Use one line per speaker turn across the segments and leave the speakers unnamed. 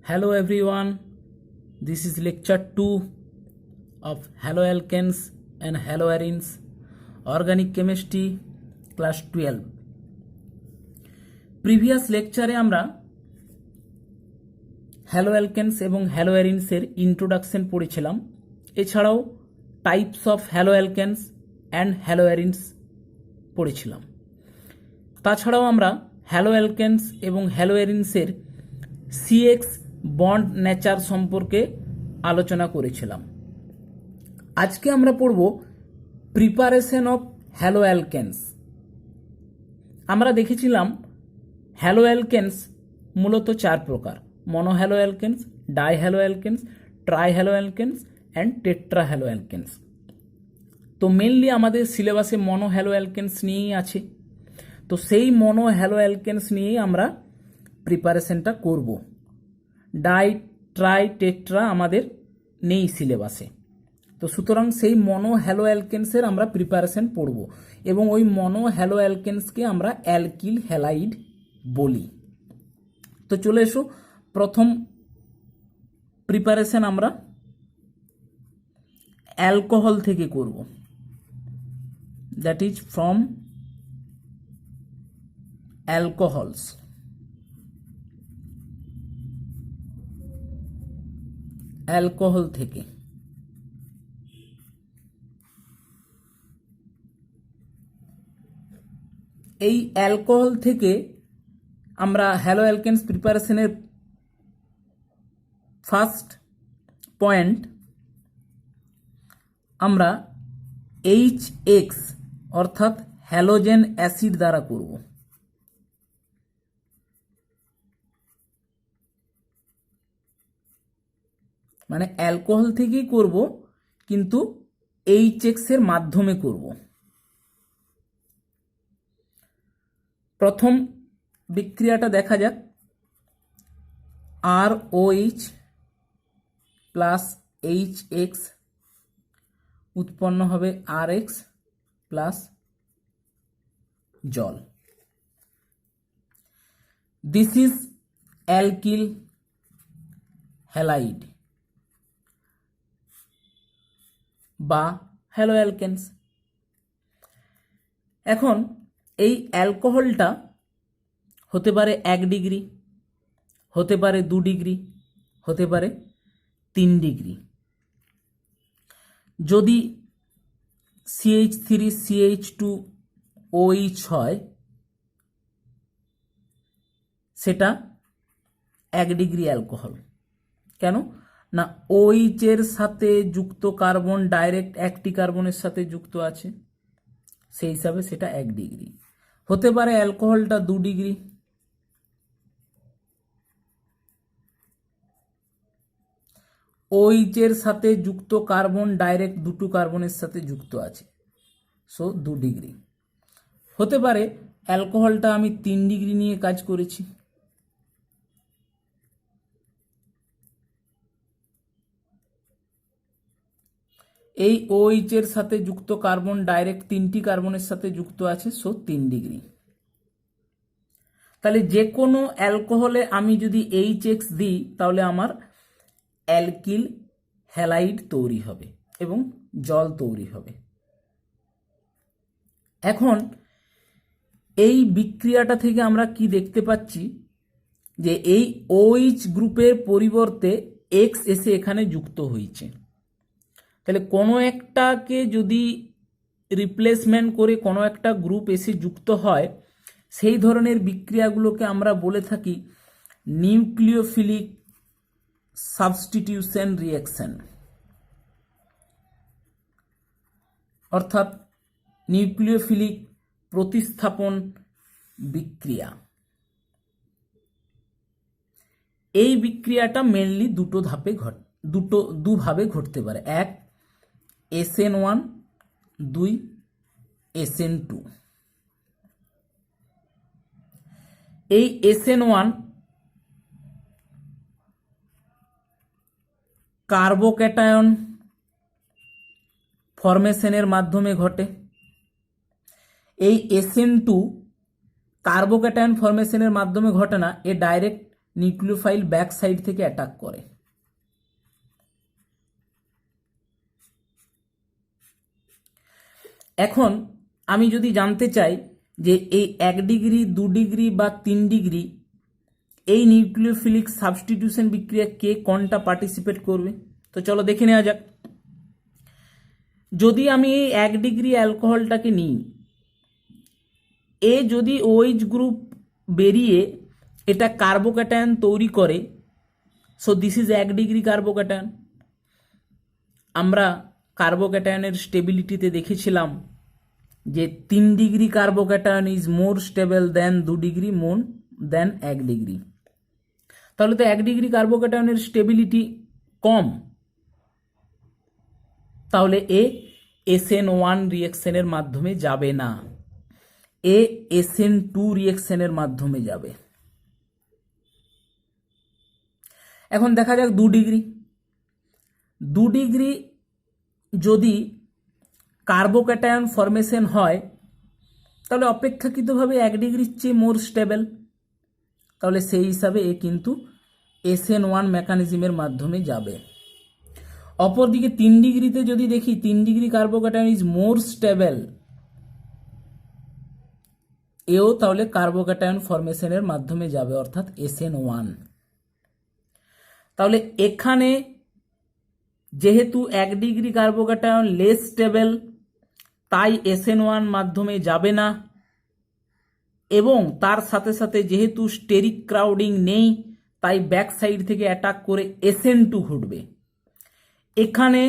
Hello everyone, this is lecture 2 of haloalkanes and haloarenes, organic chemistry, class 12. Previous লেকচারে আমরা হ্যালোঅ্যালকেনস এবং হ্যালোঅ্যারিনসের introduction পড়েছিলাম। এছাড়াও টাইপস অফ হ্যালোঅ্যালকেনস অ্যান্ড হ্যালোঅ্যারিনস পড়েছিলাম। তাছাড়াও আমরা হ্যালোঅ্যালকেনস এবং হ্যালোঅ্যারিনসের সিএক্স বন্ড নেচার সম্পর্কে আলোচনা করেছিলাম। আজকে আমরা পড়ব প্রিপারেশন অফ হ্যালোঅ্যালকেনস। আমরা দেখেছিলাম হ্যালোঅ্যালকেনস মূলত চার প্রকার: মনোহ্যালোঅ্যালকেনস, ডাইহ্যালোঅ্যালকেনস, ট্রাইহ্যালোঅ্যালকেনস অ্যান্ড টেট্রাহ্যালোঅ্যালকেনস। তো মেনলি আমাদের সিলেবাসে মনোহ্যালোঅ্যালকেনস নিয়েই আছে। তো সেই মনোহ্যালোঅ্যালকেনস নিয়েই আমরা প্রিপারেশনটা করব। ডাই, ট্রাই, টেট্রা আমাদের নেই সিলেবাসে। তো সুতরাং সেই মনোহ্যালোঅ্যালকেনসের আমরা প্রিপারেশন পড়ব এবং ওই মনোহ্যালোঅ্যালকেনসকে আমরা অ্যালকিল হ্যালাইড বলি। তো চলে এসো, প্রথম প্রিপারেশন আমরা অ্যালকোহল থেকে করব, that is from alcohols. Alcohol থেকে এই অ্যালকোহল থেকে আমরা হ্যালোঅ্যালকেনস প্রিপারেশনের ফার্স্ট পয়েন্ট আমরা HX অর্থাৎ হ্যালোজেন অ্যাসিড দ্বারা করব। মানে অ্যালকোহল থেকেই করব, কিন্তু HX এর মাধ্যমে করব। প্রথম বিক্রিয়াটা দেখা যাক। ROH প্লাস HX উৎপন্ন হবে RX প্লাস জল। দিস ইজ অ্যালকিল হ্যালাইড বা হ্যালোঅ্যালকেনস। এখন এই অ্যালকোহলটা হতে পারে 1 ডিগ্রি, হতে পারে 2 ডিগ্রি, হতে পারে 3 ডিগ্রি। যদি CH3CH2OH হয় সেটা 1 ডিগ্রি অ্যালকোহল। কেন না, OH এর সাথে যুক্ত কার্বন ডাইরেক্ট একটি কার্বনের সাথে যুক্ত আছে, সেই হিসাবে সেটা 1 ডিগ্রি। হতে পারে অ্যালকোহলটা 2 ডিগ্রি। OH এর সাথে যুক্ত কার্বন ডাইরেক্ট দুটো কার্বনের সাথে যুক্ত আছে, সো 2 ডিগ্রি। হতে পারে অ্যালকোহলটা আমি 3 ডিগ্রি নিয়ে কাজ করেছি। এই OH এর সাথে যুক্ত কার্বন ডাইরেক্ট 3টি কার্বনের সাথে যুক্ত আছে, সো 3 ডিগ্রি। তাহলে যে কোনো অ্যালকোহলে আমি যদি HX দিই তাহলে আমার অ্যালকিল হ্যালাইড তৈরি হবে এবং জল তৈরি হবে। এখন এই বিক্রিয়াটা থেকে আমরা কি দেখতে পাচ্ছি যে এই OH গ্রুপের পরিবর্তে X এসে এখানে যুক্ত হয়েছে। তাহলে কোনো একটাকে যদি রিপ্লেসমেন্ট করে কোনো একটা গ্রুপ এসে যুক্ত হয়, সেই ধরনের বিক্রিয়াগুলোকে আমরা বলে থাকি নিউক্লিওফিলিক সাবস্টিটিউশন রিঅ্যাকশন, অর্থাৎ নিউক্লিওফিলিক প্রতিস্থাপন বিক্রিয়া। এই বিক্রিয়াটা মেনলি দুভাবে ঘটতে পারে। 1 SN1, 2 SN2। এই SN1 কার্বোক্যাটায়ন ফরমেশনের মাধ্যমে ঘটে। এই SN2 কার্বোক্যাটায়ন ফরমেশনের মাধ্যমে ঘটে না, a direct nucleophile back side থেকে অ্যাটাক করে। এখন আমি যদি জানতে চাই যে এই 1 ডিগ্রি 2 ডিগ্রি বা 3 ডিগ্রি এই নিউক্লিওফিলিক সাবস্টিটিউশন বিক্রিয়া কে কোনটা পার্টিসিপেট করবে, তো চলো দেখে নেওয়া যাক। যদি আমি এই 1 ডিগ্রি অ্যালকোহলটাকে নিই, এ যদি OH গ্রুপ বেরিয়ে এটা কার্বোক্যাটায়ন তৈরি করে, so this is 1 degree carbocation. আমরা কার্বোক্যাটায়নের স্টেবিলিটিতে দেখেছিলাম যে 3 degree carbocation is more stable than 2 degree more than 1 degree. তাহলে তো 1 ডিগ্রি কার্বোক্যাটায়নের স্টেবিলিটি কম, তাহলে এ SN1 রিয়েকশনের মাধ্যমে যাবে না, এ SN2 রিয়েকশনের মাধ্যমে যাবে। এখন দেখা যাক 2 ডিগ্রি। 2 ডিগ্রি যদি কার্বোক্যাটায়ন ফরমেশন হয় তাহলে অপেক্ষাকৃতভাবে 1 ডিগ্রির চেয়ে মোর স্টেবল, তাহলে সেই হিসাবে এ কিন্তু SN1 মেকানিজমের মাধ্যমে যাবে। অপরদিকে 3 ডিগ্রিতে যদি দেখি 3 degree carbocation is more stable, এও তাহলে কার্বোক্যাটায়ন ফরমেশনের মাধ্যমে যাবে অর্থাৎ SN1। তাহলে এখানে যেহেতু 1 ডিগ্রি কার্বোক্যাটায়ন লেস স্টেবল, তাই SN1 মাধ্যমে যাবে না, এবং তার সাথে সাথে যেহেতু স্টেরিক ক্রাউডিং নেই, তাই ব্যাক সাইড থেকে অ্যাটাক করে SN2 ঘটবে। এখানে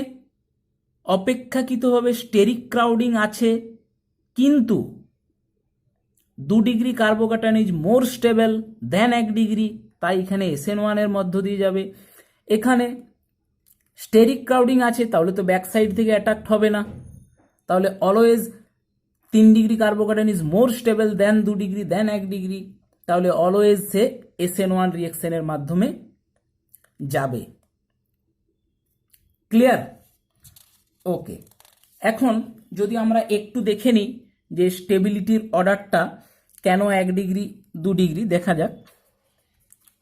অপেক্ষাকৃতভাবে স্টেরিক ক্রাউডিং আছে, কিন্তু 2 degree carbocation is more stable then 1 degree, তাই এখানে SN1 এর মধ্য দিয়ে যাবে। এখানে স্টেরিক ক্রাউডিং আছে, তাহলে তো ব্যাক সাইড থেকে অ্যাটাক হবে না, তাহলে always 3 degree carbocation is more stable than 2 degree than 1 degree, তাহলে অলওয়েজ সে SN1 রিয়েকশনের মাধ্যমে যাবে। ক্লিয়ার? ওকে, এখন যদি আমরা একটু দেখে নিই যে স্টেবিলিটির অর্ডারটা কেন 1 ডিগ্রি 2 ডিগ্রি, দেখা যাক।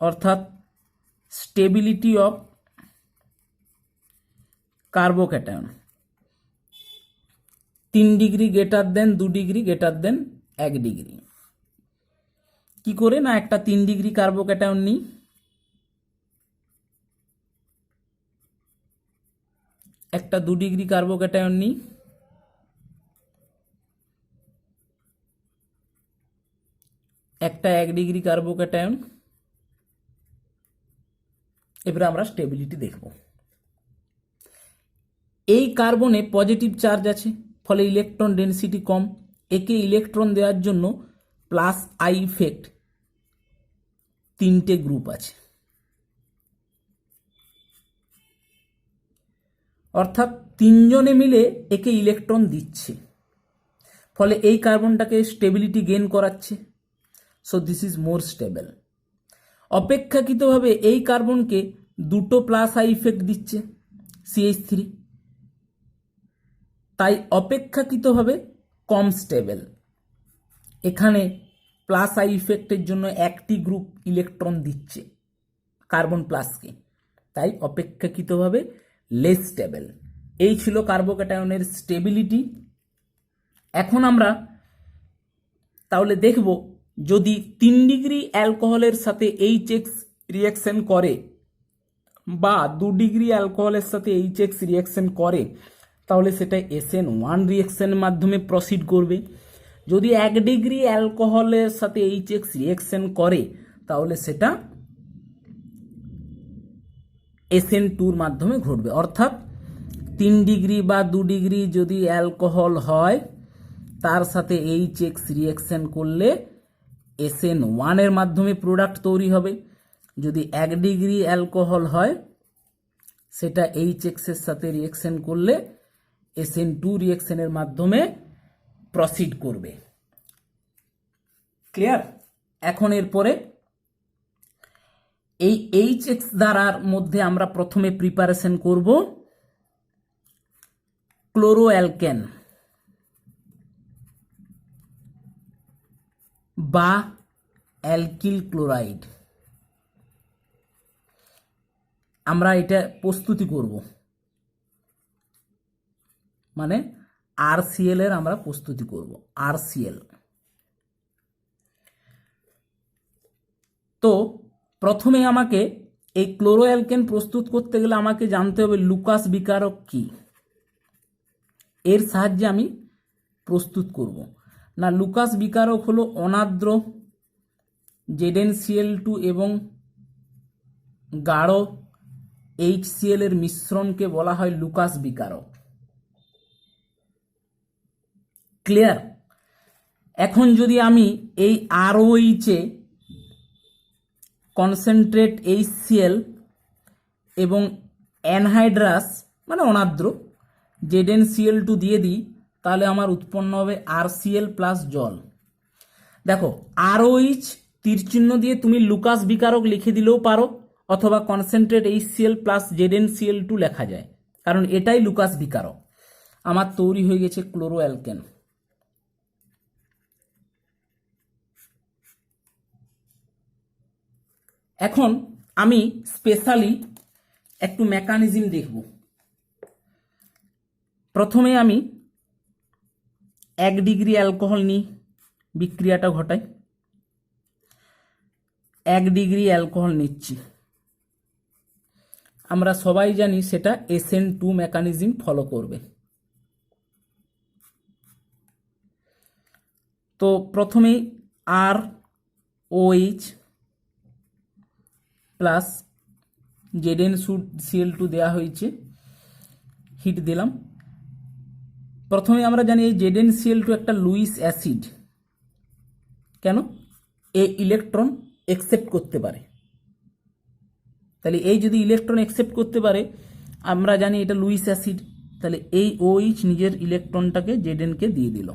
অর্থাৎ stability of carbocation 3 degree greater than 2 degree greater than 1 degree. কি করে না, একটা 3 ডিগ্রি কার্বোক্যাটায়ন নিই, একটা 2 ডিগ্রি কার্বোক্যাটায়ন নিই, একটা 1 ডিগ্রি কার্বোক্যাটায়ন। এবারে আমরা স্টেবিলিটি দেখব। এই কার্বনে পজিটিভ চার্জ আছে, ফলে ইলেকট্রন ডেনসিটি কম। একে ইলেকট্রন দেওয়ার জন্য প্লাস আই ইফেক্ট 3টে গ্রুপ আছে, অর্থাৎ 3 জনে মিলে একে ইলেকট্রন দিচ্ছে, ফলে এই কার্বনটাকে স্টেবিলিটি গেইন করাচ্ছে। So this is more stable. অপেক্ষাকৃতভাবে এই কার্বনকে 2টো প্লাস আই ইফেক্ট দিচ্ছে CH3, তাই অপেক্ষাকৃতভাবে কম স্টেবল। এখানে প্লাস আই ইফেক্টের জন্য একটি গ্রুপ ইলেকট্রন দিচ্ছে কার্বন প্লাসকে, তাই অপেক্ষাকৃতভাবে লেস স্টেবল। এই ছিল কার্বোক্যাটায়নের স্টেবিলিটি। এখন আমরা তাহলে দেখব, যদি 3 ডিগ্রি অ্যালকোহলের সাথে HX রিয়াকশন করে বা 2 ডিগ্রি অ্যালকোহলের সাথে HX রিয়াকশন করে, তাহলে সেটা SN1 রিয়াকশনের মাধ্যমে প্রসিড করবে। যদি 1 ডিগ্রি অ্যালকোহলের সাথে HX রিয়াকশন করে, তাহলে সেটা SN2 মাধ্যমে ঘটবে। অর্থাৎ 3 ডিগ্রি বা 2 ডিগ্রি যদি অ্যালকোহল হয়, তার সাথে HX রিয়াকশন করলে SN1 এর মাধ্যমে প্রোডাক্ট তৈরি হবে। যদি 1 ডিগ্রি অ্যালকোহল হয়, সেটা HX এর সাথে রিয়াকশন করলে SN2 রিয়াকশনের মাধ্যমে প্রসিড করবে। ক্লিয়ার? এখন এরপরে এই HX দ্বারার মধ্যে আমরা প্রথমে প্রিপারেশন করব ক্লোরোঅ্যালকেন বা অ্যালকিল ক্লোরাইড। আমরা এটা প্রস্তুতি করব, মানে আরসিএল এর আমরা প্রস্তুতি করব, আরসিএল। তো প্রথমে আমাকে এই ক্লোরোঅ্যালকেন প্রস্তুত করতে গেলে আমাকে জানতে হবে লুকাস বিকারক কি, এর সাহায্যে আমি প্রস্তুত করব। না, লুকাস বিকারক হলো অনার্দ্র ZnCl2 এবং গাঢ় HCl এর মিশ্রণকে বলা হয় লুকাস বিকারক। ক্লিয়ার? এখন যদি আমি এই ROH এ কনসেন্ট্রেট HCl এবং অ্যানহাইড্রাস মানে অনার্দ্র ZnCl2 দিয়ে দিই, তাহলে আমার উৎপন্ন হবে RCl প্লাস জল। দেখো, ROH তীর চিহ্ন দিয়ে তুমি লুকাস বিকারক লিখে দিলেও পারো, অথবা কনসেন্ট্রেট HCl প্লাস ZnCl2 লেখা যায়, কারণ এটাই লুকাস বিকারক। আমার তৈরি হয়ে গেছে ক্লোরোঅ্যালকেন। এখন আমি স্পেশালি একটু মেকানিজম দেখব। প্রথমে আমি 1 ডিগ্রি অ্যালকোহল নিই, বিক্রিয়াটা ঘটাই। 1 ডিগ্রি অ্যালকোহল নিচ্ছি, আমরা সবাই জানি সেটা SN2 মেকানিজম ফলো করবে। তো প্রথমেই ROH প্লাস ZnCl2 দেওয়া হয়েছে, হিট দিলাম। প্রথমে আমরা জানি এই ZnCl2 একটা লুইস অ্যাসিড। কেন? এই ইলেকট্রন অ্যাকসেপ্ট করতে পারে। তাহলে এই যদি ইলেকট্রন অ্যাকসেপ্ট করতে পারে, আমরা জানি এটা লুইস অ্যাসিড, তাহলে এই OH নিজের ইলেকট্রনটাকে Zn-কে দিয়ে দিল,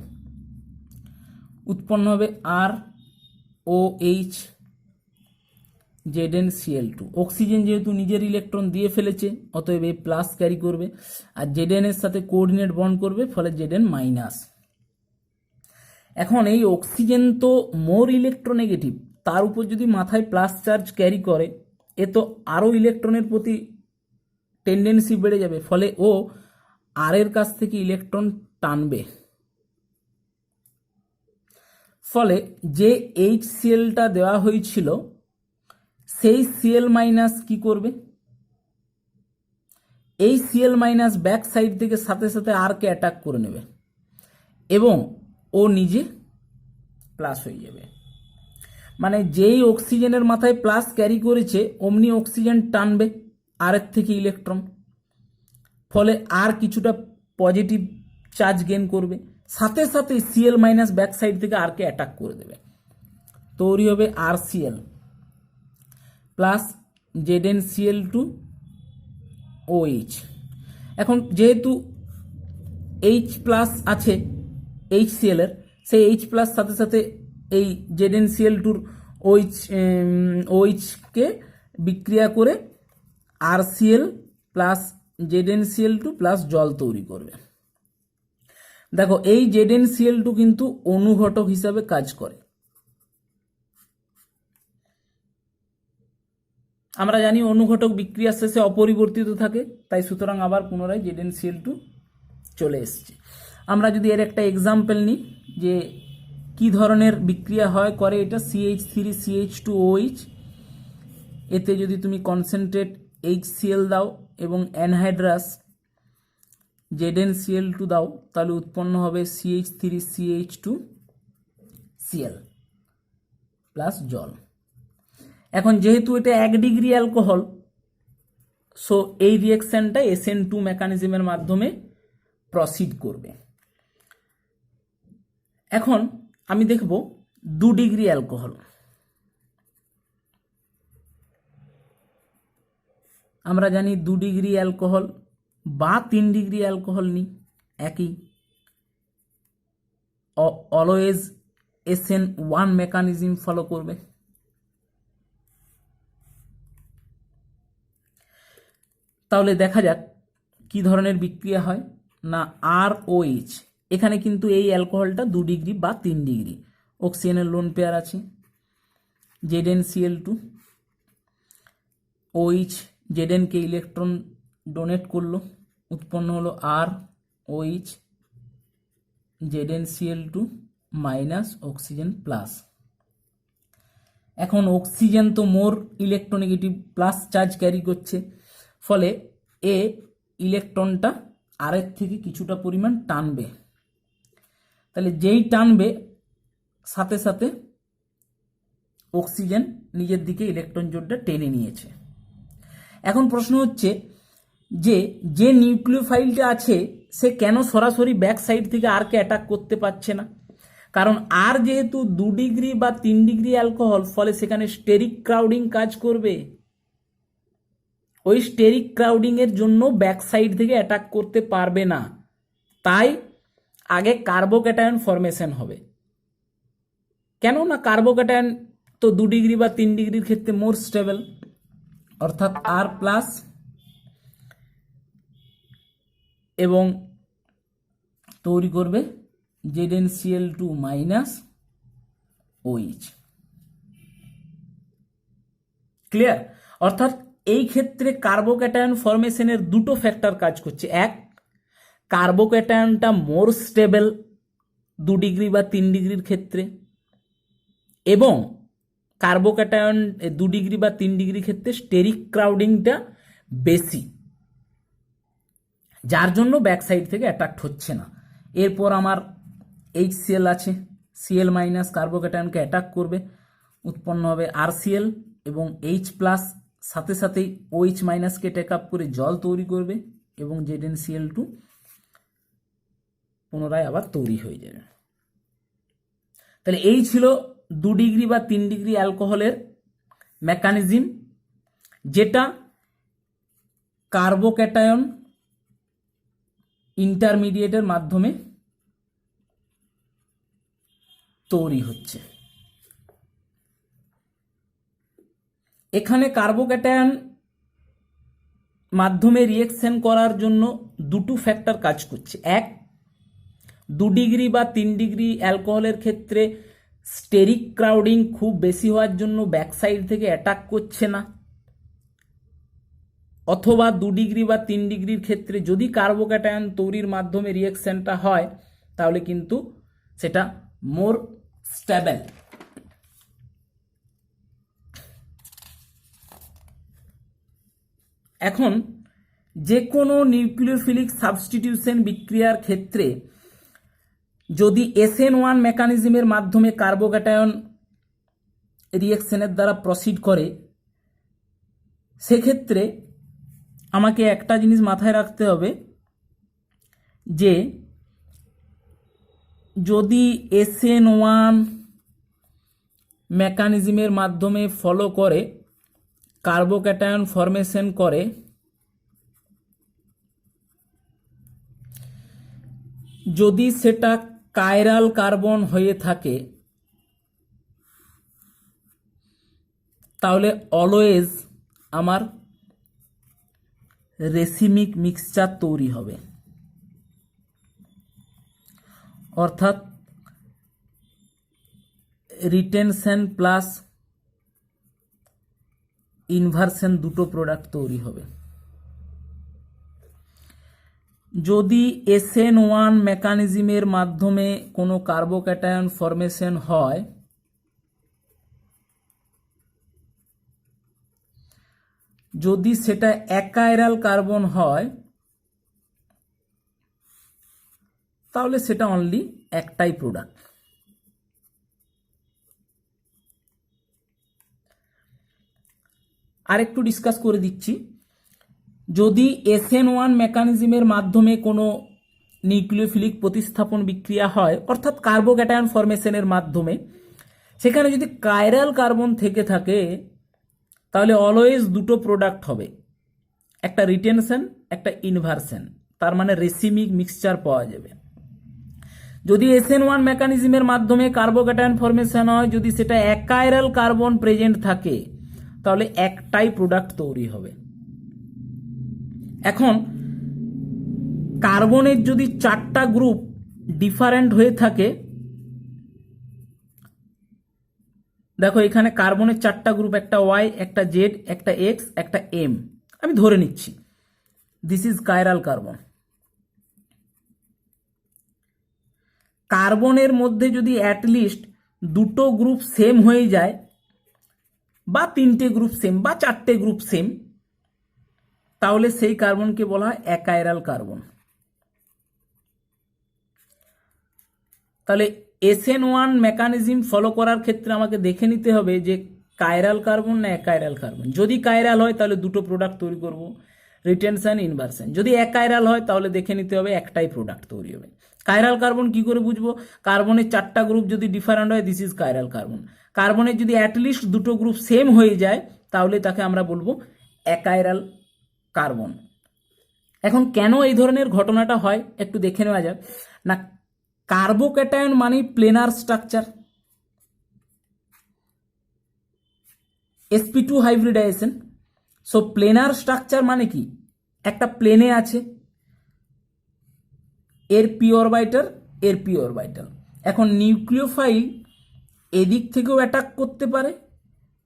উৎপন্ন হবে ROH ZnCl2। অক্সিজেন যেহেতু নিজের ইলেকট্রন দিয়ে ফেলেছে, অতএব এই প্লাস ক্যারি করবে, আর Zn এর সাথে কোঅর্ডিনেট বন্ড করবে, ফলে Zn মাইনাস। এখন এই অক্সিজেন তো মোর ইলেকট্রোনেগেটিভ, তার উপর যদি মাথায় প্লাস চার্জ ক্যারি করে, এ তো আরও ইলেকট্রনের প্রতি টেন্ডেন্সি বেড়ে যাবে, ফলে ও আর এর কাছ থেকে ইলেকট্রন টানবে। ফলে যে HClটা দেওয়া হয়েছিল সেই Cl মাইনাস কি করবে, এই Cl মাইনাস ব্যাক সাইড থেকে সাথে সাথে আরকে অ্যাটাক করে নেবে এবং ও নিজে প্লাস হয়ে যাবে। মানে যেই অক্সিজেনের মাথায় প্লাস ক্যারি করেছে অমনি অক্সিজেন টানবে আর এর থেকে ইলেকট্রন, ফলে আর কিছুটা পজিটিভ চার্জ গেইন করবে, সাথে সাথে Cl মাইনাস ব্যাক সাইড থেকে আরকে অ্যাটাক করে দেবে। তৈরি হবে RCl প্লাস ZnCl2 OH। এখন যেহেতু H প্লাস আছে HCl এর, সেই H প্লাস সাথে সাথে এই ZnCl2-র OH কে বিক্রিয়া করে RCl প্লাস ZnCl2 প্লাস জল তৈরি করবে। দেখো, এই ZnCl2 কিন্তু অনুঘটক হিসাবে কাজ করে। আমরা জানি অনুঘটক বিক্রিয়ার শেষে অপরিবর্তিত থাকে, তাই সুতরাং আবার পুনরায় ZnCl2 চলে এসছে। আমরা যদি এর একটা এক্সাম্পল নিই যে কি ধরনের বিক্রিয়া হয় করে এটা, CH3CH2OH, এতে যদি তুমি কনসেন্ট্রেট HCl দাও এবং অ্যানহাইড্রাস ZnCl2 দাও, তাহলে উৎপন্ন হবে CH3CH2Cl প্লাস জল। এখন যেহেতু এটা 1 ডিগ্রি অ্যালকোহল, সো এই রিঅ্যাকশনটা SN2 মেকানিজমের মাধ্যমে প্রসিড করবে। এখন আমি দেখব 2 ডিগ্রি অ্যালকোহল। আমরা জানি 2 ডিগ্রি অ্যালকোহল বা 3 ডিগ্রি অ্যালকোহল নিই, একই অলওয়েজ SN1 মেকানিজম ফলো করবে। তাহলে দেখা যাক কি ধরনের বিক্রিয়া হয়। না, ROH, এখানে কিন্তু এই অ্যালকোহলটা 2 ডিগ্রি বা 3 ডিগ্রি, অক্সিজেনের লোন পেয়ার আছে, ZnCl2 OH জেডএন কে ইলেকট্রন ডোনেট করলো, উৎপন্ন হলো আর ওইচ ZnCl2 মাইনাস অক্সিজেন প্লাস। এখন অক্সিজেন তো more electronegative plus charge carry করছে, ফলে এ ইলেকট্রনটা আর এর থেকে কিছুটা পরিমাণ টানবে। তাহলে যেই টানবে সাথে সাথে অক্সিজেন নিজের দিকে ইলেকট্রন জোড়টা টেনে নিয়েছে। এখন প্রশ্ন হচ্ছে যে নিউক্লিওফাইলটা আছে সে কেন সরাসরি ব্যাক সাইড থেকে আরকে অ্যাটাক করতে পারছে না? কারণ আর যেহেতু 2 ডিগ্রি বা 3 ডিগ্রি অ্যালকোহল, ফলে সেখানে স্টেরিক ক্রাউডিং কাজ করবে। ওই স্টেরিক ক্রাউডিং এর জন্য ব্যাক সাইড থেকে অ্যাটাক করতে পারবে না, তাই আগে কার্বোক্যাটায়ন ফরমেশন হবে। কেন না কার্বোক্যাটায়ন তো 2 ডিগ্রি বা 3 ডিগ্রির ক্ষেত্রে মোর স্টেবল, অর্থাৎ আর প্লাস এবং তৈরি করবে ZnCl2 মাইনাস OH। ক্লিয়ার? অর্থাৎ এই ক্ষেত্রে কার্বোক্যাটায়ন ফরমেশনের দুটো ফ্যাক্টর কাজ করছে। এক, কার্বোক্যাটায়নটা মোর স্টেবল 2 ডিগ্রি বা 3 ডিগ্রির ক্ষেত্রে, এবং কার্বোক্যাটায়ন 2 ডিগ্রি বা 3 ডিগ্রির ক্ষেত্রে স্টেরিক ক্রাউডিংটা বেশি, যার জন্য ব্যাক সাইড থেকে অ্যাট্রাক্ট হচ্ছে না। এরপর আমার HCl আছে, Cl মাইনাস কার্বোক্যাটায়নকে অ্যাটাক করবে, উৎপন্ন হবে RCl এবং H প্লাস, সাথে সাথেই OH মাইনাসকে টেক আপ করে জল তৈরি করবে এবং ZnCl2 পুনরায় আবার তৈরি হয়ে যাবে। তাহলে এই ছিল 2 ডিগ্রি বা 3 ডিগ্রি অ্যালকোহলের মেকানিজম, যেটা কার্বোক্যাটায়ন ইন্টারমিডিয়েটের মাধ্যমে তৈরি হচ্ছে। এখানে কার্বোক্যাটায়ন মাধ্যমে রিয়েকশন করার জন্য দুটো ফ্যাক্টর কাজ করছে। এক, 2 ডিগ্রি বা 3 ডিগ্রি অ্যালকোহলের ক্ষেত্রে স্টেরিক ক্রাউডিং খুব বেশি হওয়ার জন্য ব্যাক সাইড থেকে অ্যাটাক করছে না, অথবা 2 ডিগ্রি বা 3 ডিগ্রির ক্ষেত্রে যদি কার্বোক্যাটায়ন তৈরির মাধ্যমে রিয়েকশনটা হয় তাহলে কিন্তু সেটা মোর স্টেবল। এখন যে কোনো নিউক্লিওফিলিক সাবস্টিটিউশন বিক্রিয়ার ক্ষেত্রে যদি SN1 মেকানিজমের মাধ্যমে কার্বোক্যাটায়ন রিয়েকশনের দ্বারা প্রসিড করে, সেক্ষেত্রে আমাকে একটা জিনিস মাথায় রাখতে হবে যে যদি SN1 মেকানিজমের মাধ্যমে ফলো করে কার্বোক্যাটায়ন ফরমেশন করে, যদি সেটা কাইরাল কার্বন হয়ে থাকে তাহলে অলওয়েজ আমার রেসিমিক মিক্সচার তৈরি হবে, অর্থাৎ রিটেনশন প্লাস ইনভার্সন দুটো প্রোডাক্ট তৈরি হবে। যদি SN1 মেকানিজমের মাধ্যমে কোনো কার্বোক্যাটায়ন ফরমেশন হয়, যদি সেটা অ্যাকাইরাল কার্বন হয় তাহলে সেটা অনলি একটাই প্রোডাক্ট। আর একটু ডিসকাস করে দিচ্ছি, যদি SN1 মেকানিজমের মাধ্যমে কোনো নিউক্লিওফিলিক প্রতিস্থাপন বিক্রিয়া হয়, অর্থাৎ কার্বোক্যাটায়ন ফরমেশনের মাধ্যমে, সেখানে যদি কাইরাল কার্বন থেকে থাকে তাহলে অলওয়েজ দুটো প্রোডাক্ট হবে, একটা রিটেনশন একটা ইনভার্সন, তার মানে রেসিমিক মিক্সচার পাওয়া যাবে। যদি SN1 মেকানিজমের মাধ্যমে কার্বোক্যাটায়ন ফরমেশন হয়, যদি সেটা অ্যাকাইরাল কার্বন প্রেজেন্ট থাকে তাহলে একটাই প্রোডাক্ট তৈরি হবে। এখন কার্বনের যদি 4টা গ্রুপ ডিফারেন্ট হয়ে থাকে, দেখো এখানে কার্বনের 4টা গ্রুপ, একটা Y, একটা Z, একটা X, একটা M, আমি ধরে নিচ্ছি দিস ইজ কাইরাল কার্বন। কার্বনের মধ্যে যদি অ্যাটলিস্ট দুটো গ্রুপ সেম হয়ে যায়, বা তিনটে গ্রুপ সেম, বা চারটে গ্রুপ সেম, তাহলে সেই কার্বনকে বলা হয় অ্যাকাইরাল কার্বন। তাহলে SN1 মেকানিজম ফলো করার ক্ষেত্রে আমাকে দেখে নিতে হবে যে কাইরাল কার্বন না অ্যাকাইরাল কার্বন। যদি কাইরাল হয় তাহলে দুটো প্রোডাক্ট তৈরি করব, রিটেনশন, ইনভার্সন। যদি অ্যাকাইরাল হয় তাহলে দেখে নিতে হবে একটাই প্রোডাক্ট তৈরি হবে। কাইরাল কার্বন কি করে বুঝবো? কার্বনের চারটা গ্রুপ যদি ডিফারেন্ট হয়, দিস ইজ কাইরাল কার্বন। কার্বনের যদি অ্যাটলিস্ট দুটো গ্রুপ সেম হয়ে যায়, তাহলে তাকে আমরা বলবো অ্যাকাইরাল কার্বন। এখন কেন এই ধরনের ঘটনাটা হয় একটু দেখে নেওয়া যাক। না, কার্বোক্যাটায়ন মানে planer structure, sp2 hybridization. So planer structure মানে কি? একটা প্লেনে আছে, এর পি অরবিটাল, এর পি অরবিটাল। এখন নিউক্লিওফাইল এদিক থেকেও অ্যাটাক করতে পারে,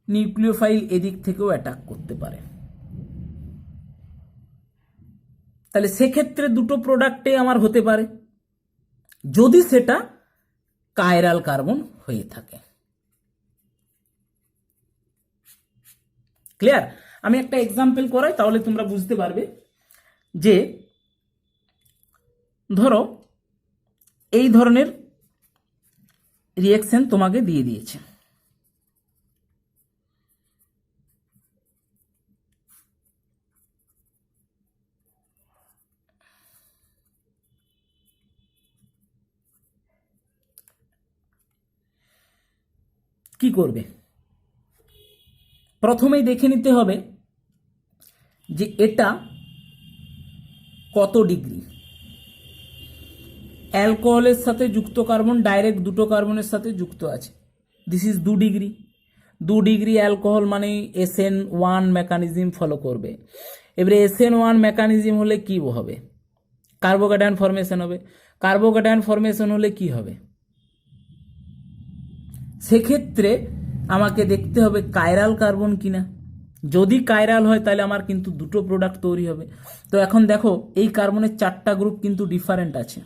নিউক্লিওফাইল এদিক থেকেও অ্যাটাক করতে পারে। তাহলে সেক্ষেত্রে দুটো প্রোডাক্টে আমার হতে পারে, যদি সেটা কাইরাল কার্বন হয়ে থাকে। ক্লিয়ার? আমি একটা এক্সাম্পল করাই, তাহলে তোমরা বুঝতে পারবে। যে ধরো এই ধরনের রিঅ্যাকশন তোমাকে দিয়ে দিয়েছে, কি করবে? প্রথমেই দেখে নিতে হবে যে এটা কত ডিগ্রি। অ্যালকোহলের সাথে যুক্ত কার্বন ডাইরেক্ট দুটো কার্বনের সাথে যুক্ত আছে, this is 2 degree. 2 degree alcohol মানে SN1 মেকানিজম ফলো করবে। এবারে SN1 মেকানিজম হলে কি হবে? কার্বোক্যাটায়ন ফরমেশন হবে। কার্বোক্যাটায়ন ফরমেশন হলে কি হবে? সেক্ষেত্রে আমাকে দেখতে হবে কাইরাল কার্বন কিনা। যদি কাইরাল হয় তাহলে আমার কিন্তু দুটো প্রোডাক্ট তৈরি হবে। তো এখন দেখো এই কার্বনের চারটা গ্রুপ কিন্তু ডিফারেন্ট আছে,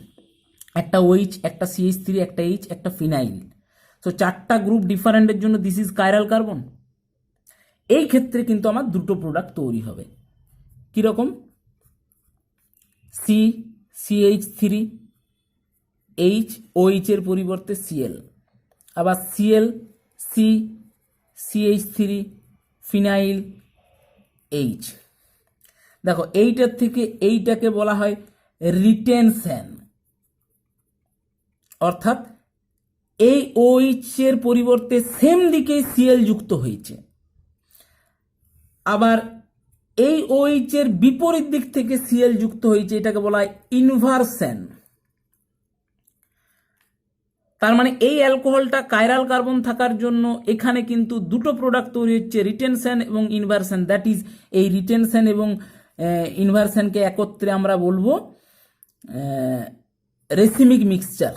একটা OH, একটা CH3, একটা H, একটা ফিনাইল। তো চারটা গ্রুপ ডিফারেন্টের জন্য দিস ইজ কাইরাল কার্বন। এই ক্ষেত্রে কিন্তু আমার দুটো প্রোডাক্ট তৈরি হবে। কিরকম? CH3, H, OH এর পরিবর্তে Cl, আবার Cl, C, CH3, phenyl, H। দেখো এইটার থেকে এইটাকে বলা হয় রিটেনশন, অর্থাৎ এই OH এর পরিবর্তে সেম দিকে Cl যুক্ত হয়েছে, আবার এই OH এর বিপরীত দিক থেকে Cl যুক্ত হয়েছে, এটাকে বলা হয় ইনভার্সন। তার মানে এই অ্যালকোহলটা কাইরাল কার্বন থাকার জন্য এখানে কিন্তু দুটো প্রোডাক্ট তৈরি হচ্ছে, রিটেনশন এবং ইনভার্সন। দ্যাট ইজ এই রিটেনশন এবং ইনভার্সনকে একত্রে আমরা বলবো রেসিমিক মিক্সচার।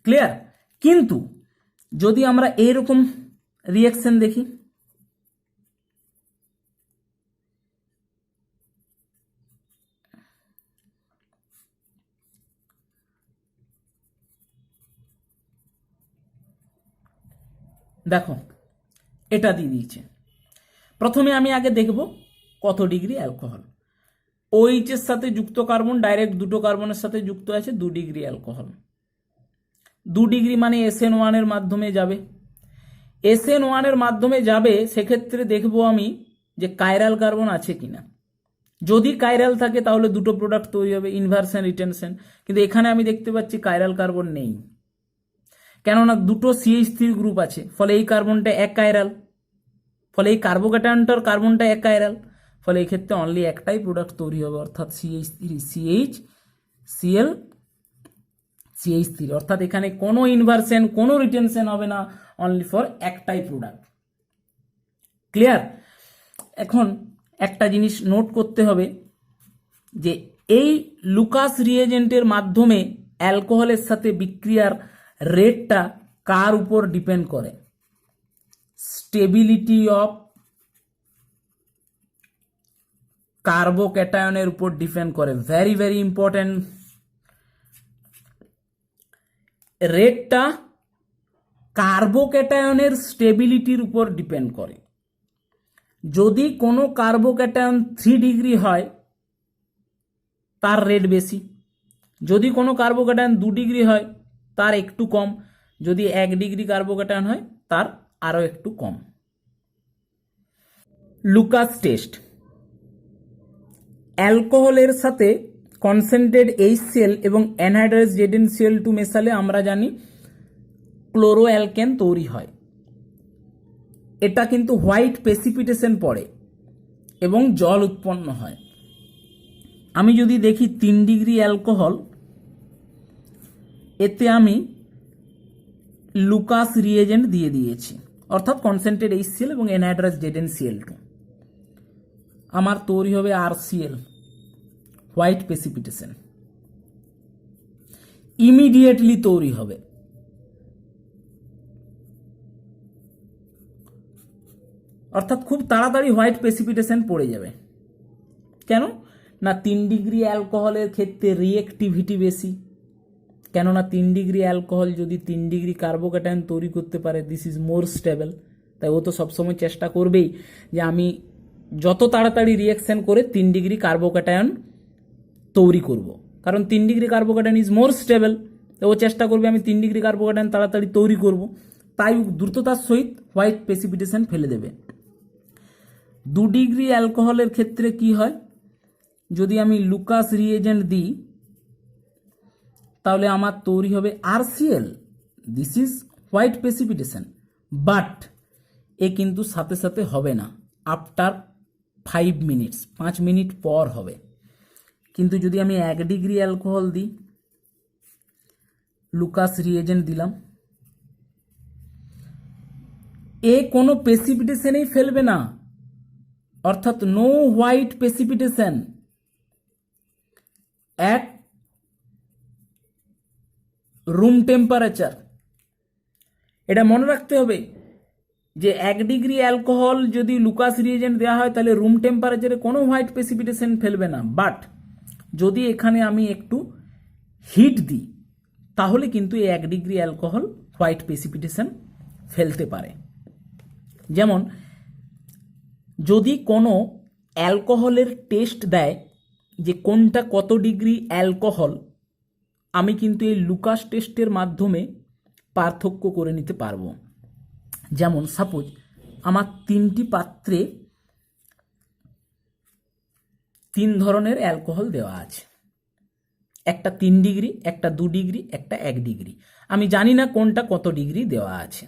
ক্লিয়ার? কিন্তু যদি আমরা এইরকম রিঅ্যাকশন দেখি, দেখো এটা দিয়ে দিয়েছে। প্রথমে আমি আগে দেখব কত ডিগ্রি অ্যালকোহল। OH এর সাথে যুক্ত কার্বন ডাইরেক্ট দুটো কার্বনের সাথে যুক্ত আছে, 2 ডিগ্রি অ্যালকোহল। 2 ডিগ্রি মানে SN1 এর মাধ্যমে যাবে। SN1 এর মাধ্যমে যাবে, সেক্ষেত্রে দেখব আমি যে কাইরাল কার্বন আছে কিনা। যদি কাইরাল থাকে তাহলে দুটো প্রোডাক্ট তৈরি হবে, ইনভার্সন, রিটেনশন। কিন্তু এখানে আমি দেখতে পাচ্ছি কাইরাল কার্বন নেই, কেননা দুটো CH3 গ্রুপ আছে, ফলে এই কার্বনটা এক কাইরাল, ফলে এই কার্বোক্যাটায়নটার কার্বনটা এক কাইরাল, ফলে এই ক্ষেত্রে অনলি একটাই প্রোডাক্ট তৈরি হবে, অর্থাৎ CH3, CH, Cl, CH3। অর্থাৎ এখানে কোনো ইনভার্সন, কোনো রিটেনশন হবে না, অনলি ফর একটাই প্রোডাক্ট। ক্লিয়ার? এখন একটা জিনিস নোট করতে হবে যে এই লুকাস রিয়েজেন্টের মাধ্যমে অ্যালকোহলের সাথে বিক্রিয়ার রেটটা কার উপর ডিপেন্ড করে? স্টেবিলিটি অফ কার্বোক্যাটায়নের উপর ডিপেন্ড করে। Very very important. রেটটা কার্বোক্যাটায়নের স্টেবিলিটির উপর ডিপেন্ড করে। যদি কোনো কার্বোক্যাটায়ন 3 ডিগ্রি হয় তার রেট বেশি, যদি কোনো কার্বোক্যাটায়ন 2 ডিগ্রি হয় তার একটু কম, যদি 1 ডিগ্রি কার্বোক্যাটায়ন হয় তার আরও একটু কম। Lucas test. অ্যালকোহলের সাথে কনসেন্ট্রেট HCl এবং অ্যানহাইড্রাস ZnCl2 মেশালে আমরা জানি ক্লোরো অ্যালকেন তৈরি হয়। এটা কিন্তু হোয়াইট প্রেসিপিটেশন পড়ে এবং জল উৎপন্ন হয়। আমি যদি দেখি 3 ডিগ্রি অ্যালকোহল, এতে আমি লুকাস রিয়েজেন্ট দিয়ে দিয়েছি, অর্থাৎ কনসেন্ট্রেট HCl এবং অ্যানহাইড্রাস ZnCl2। আমার তৈরি হবে RCl, হোয়াইট প্রেসিপিটেশন, ইমিডিয়েটলি তৈরি হবে। অর্থাৎ খুব তাড়াতাড়ি হোয়াইট প্রেসিপিটেশন পড়ে যাবে। কেন না 3 ডিগ্রি অ্যালকোহলের ক্ষেত্রে রিঅ্যাক্টিভিটি বেশি, কেননা 3 ডিগ্রি অ্যালকোহল যদি 3 ডিগ্রি কার্বোক্যাটায়ন তৈরি করতে পারে, দিস ইজ মোর স্টেবল। তাই ও তো সবসময় চেষ্টা করবেই যে আমি যত তাড়াতাড়ি রিয়াকশন করে 3 ডিগ্রি কার্বোক্যাটায়ন তৈরি করব, কারণ 3 degree carbocation is more stable. ও চেষ্টা করবে আমি 3 ডিগ্রি কার্বোক্যাটায়ন তাড়াতাড়ি তৈরি করব, তাই দ্রুততার সহিত হোয়াইট প্রেসিপিটেশন ফেলে দেবে। 2 ডিগ্রি অ্যালকোহলের ক্ষেত্রে কি হয়, যদি আমি লুকাস রিয়েজেন্ট দিই তাহলে আমার তৈরি হবে RCl, this is white precipitation. But এ কিন্তু সাথে সাথে হবে না, আফটার 5 মিনিটস, 5 মিনিট পর হবে। কিন্তু যদি আমি 1 ডিগ্রি অ্যালকোহল দিই, লুকাস রিয়েজেন্ট দিলাম, এ কোনো প্রেসিপিটেশনেই ফেলবে না, অর্থাৎ no white precipitation at room temperature. এটা মনে রাখতে হবে যে 1 ডিগ্রি অ্যালকোহল যদি লুকাস রিয়েজেন্ট দেওয়া হয় তাহলে রুম টেম্পারেচারে কোনো হোয়াইট প্রেসিপিটেশন ফেলবে না। বাট যদি এখানে আমি একটু হিট দিই তাহলে কিন্তু এই 1 ডিগ্রি অ্যালকোহল হোয়াইট প্রেসিপিটেশন ফেলতে পারে। যেমন যদি কোনো অ্যালকোহলের টেস্ট দেয় যে কোনটা কত ডিগ্রি অ্যালকোহল, আমি কিন্তু এই লুকাস টেস্টের মাধ্যমে পার্থক্য করে নিতে পারবো। যেমন সাপোজ আমার 3টি পাত্রে 3 ধরনের অ্যালকোহল দেওয়া আছে, একটা 3 ডিগ্রি, একটা 2 ডিগ্রি, একটা 1 ডিগ্রি। আমি জানি না কোনটা কত ডিগ্রি দেওয়া আছে।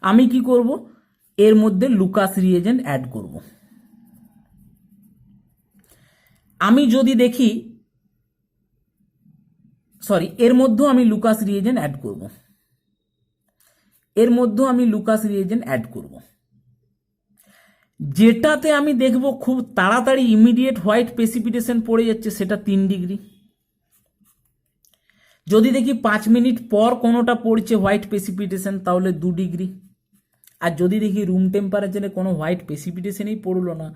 আমি কি করব, এর মধ্যে লুকাস রিয়েজেন্ট অ্যাড করব। আমি যদি দেখি এর মধ্যেও আমি লুকাস রিয়েজেন্ট অ্যাড করব, এর মধ্যেও আমি লুকাস রিয়েজেন্ট অ্যাড করব। যেটাতে আমি দেখব খুব তাড়াতাড়ি ইমিডিয়েট হোয়াইট প্রেসিপিটেশন পড়ে যাচ্ছে সেটা 3 ডিগ্রি। যদি দেখি 5 মিনিট পর কোনোটা পড়ছে হোয়াইট প্রেসিপিটেশন তাহলে 2 ডিগ্রি। আর যদি দেখি রুম টেম্পারেচারে কোনো হোয়াইট প্রেসিপিটেশনই পড়লো না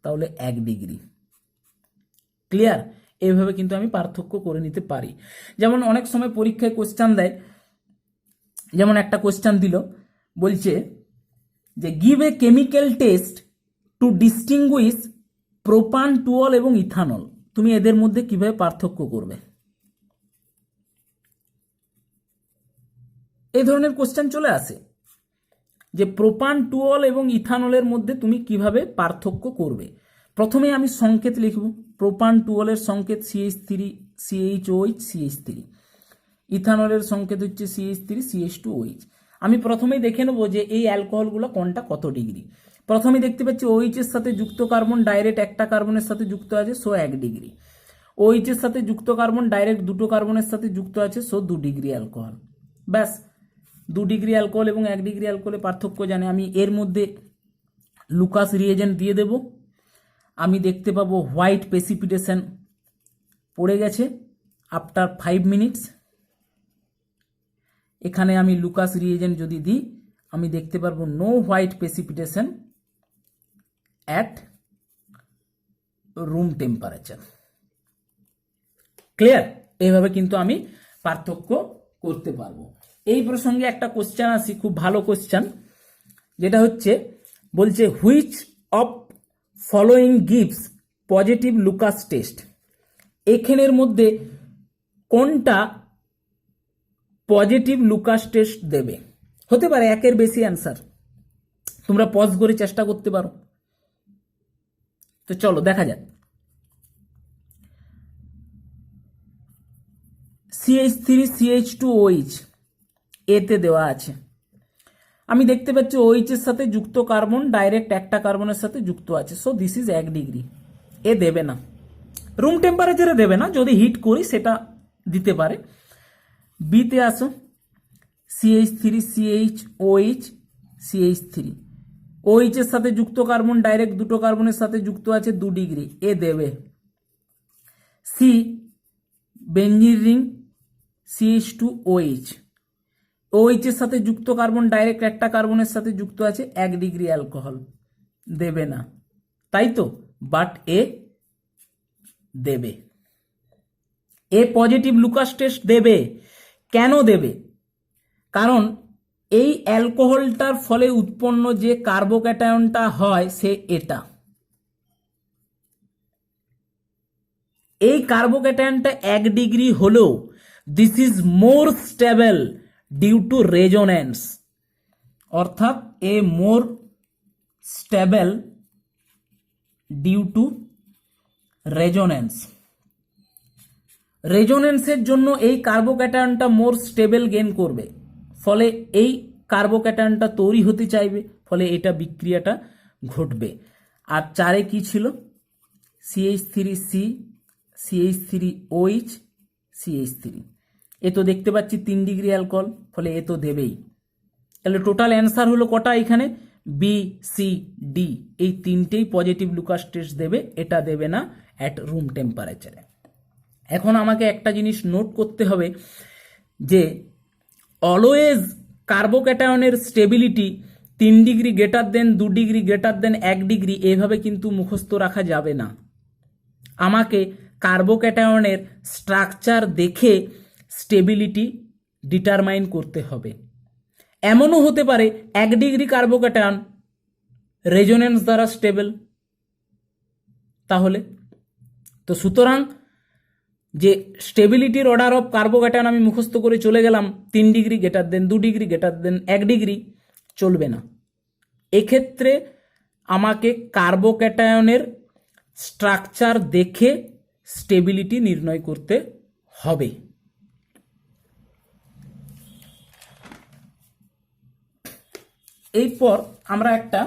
তাহলে 1 ডিগ্রি। ক্লিয়ার? এইভাবে কিন্তু আমি পার্থক্য করে নিতে পারি। যেমন অনেক সময় পরীক্ষায় কোশ্চেন দেয়, যেমন একটা কোশ্চেন দিল, বলছে যে give a chemical test to distinguish propan, two ol এবং ইথানল। তুমি এদের মধ্যে কিভাবে পার্থক্য করবে? এই ধরনের কোশ্চেন চলে আসে যে প্রোপান, টুঅল এবং ইথানলের মধ্যে তুমি কিভাবে পার্থক্য করবে। প্রথমে আমি সংকেত লিখব। প্রোপান টুঅলের সংকেত CH3 CHOH CH3, ইথানলের সংকেত হচ্ছে CH3 CH2OH। আমি প্রথমেই দেখে নেব যে এই অ্যালকোহলগুলো কোনটা কত ডিগ্রি। প্রথমে দেখতে পাচ্ছি OH এর সাথে যুক্ত কার্বন ডাইরেক্ট একটা কার্বনের সাথে যুক্ত আছে, সো 1 ডিগ্রি। OH এর সাথে যুক্ত কার্বন ডাইরেক্ট দুটো কার্বনের সাথে যুক্ত আছে, সো 2 ডিগ্রি অ্যালকোহল। ব্যাস, 2 ডিগ্রি অ্যালকোহল এবং 1 ডিগ্রি অ্যালকোহলের পার্থক্য জানি। আমি এর মধ্যে লুকাস রিয়েজেন্ট দিয়ে দেব, আমি দেখতে পাবো হোয়াইট প্রেসিপিটেশন পড়ে গেছে আফটার 5 মিনিটস। এখানে আমি লুকাস রিএজেন্ট যদি দিই আমি দেখতে পারবো no white precipitation at room temperature. Clear? এইভাবে কিন্তু আমি পার্থক্য করতে পারবো। এই প্রসঙ্গে একটা কোশ্চেন আসি, খুব ভালো কোশ্চেন, যেটা হচ্ছে বলছে which of following gives positive Lucas test. এখানের মধ্যে কোনটা পজিটিভ লুকাস টেস্ট দেবে? হতে পারে একের বেশি অ্যান্সার, তোমরা পজ করে চেষ্টা করতে পারো। তো চলো দেখা যাক। CH3CH2OH এতে দেওয়া আছে। আমি দেখতে পাচ্ছি OH এর সাথে যুক্ত কার্বন ডাইরেক্ট একটা কার্বনের সাথে যুক্ত আছে, সো দিস ইজ 1 ডিগ্রি। এ দেবে না, রুম টেম্পারেচারে দেবে না, যদি হিট করি সেটা দিতে পারে। বিতে আসো, CH3CHOH CH3, OH এর সাথে যুক্ত কার্বন ডাইরেক্ট দুটো কার্বনের সাথে যুক্ত আছে 2 ডিগ্রি, এ দেবে। C benzene ring CH2OH, OH এর সাথে যুক্ত কার্বন ডাইরেক্ট একটা কার্বনের সাথে যুক্ত আছে 1 ডিগ্রি অ্যালকোহল, দেবে না, তাই তো? বাট এ দেবে, এ পজিটিভ লুকাস টেস্ট দেবে। কেন দেবে? কারণ এই অ্যালকোহলটার ফলে উৎপন্ন যে কার্বোক্যাটায়নটা হয় সে এটা, এই কার্বোক্যাটায়নটা 1 ডিগ্রি হলেও this is more stable due to resonance, অর্থাৎ এ more stable due to resonance. রেজোনেন্সের জন্য এই কার্বোক্যাটায়নটা মোর স্টেবল গেইন করবে, ফলে এই কার্বোক্যাটায়নটা তৈরি হতে চাইবে, ফলে এটা বিক্রিয়াটা ঘটবে। আর 4 কি ছিল? CH3C CH3OH CH3, এ তো দেখতে পাচ্ছি 3 ডিগ্রি অ্যালকোহল, ফলে এ তো দেবেই। তাহলে টোটাল অ্যান্সার হলো কটা এখানে? বি সি ডি, এই তিনটেই পজিটিভ লুকাস টেস্ট দেবে, এটা দেবে না অ্যাট রুম টেম্পারেচারে। এখন আমাকে একটা জিনিস নোট করতে হবে যে অলওয়েজ কার্বোক্যাটায়নের stability 3 degree greater than 2 degree greater than 1 degree এভাবে কিন্তু মুখস্থ রাখা যাবে না। আমাকে কার্বোক্যাটায়নের স্ট্রাকচার দেখে স্টেবিলিটি ডিটারমাইন করতে হবে। এমনও হতে পারে 1 ডিগ্রি কার্বোক্যাটায়ন রেজোনেন্স দ্বারা স্টেবল, তাহলে তো সুতরাং যে স্টেবিলিটির অর্ডার অফ কার্বোক্যাটায়ন আমি মুখস্থ করে চলে গেলাম 3 degree greater than 2 degree greater than 1 degree, চলবে না। এক্ষেত্রে আমাকে কার্বোক্যাটায়নের স্ট্রাকচার দেখে স্টেবিলিটি নির্ণয় করতে হবে। এরপর আমরা একটা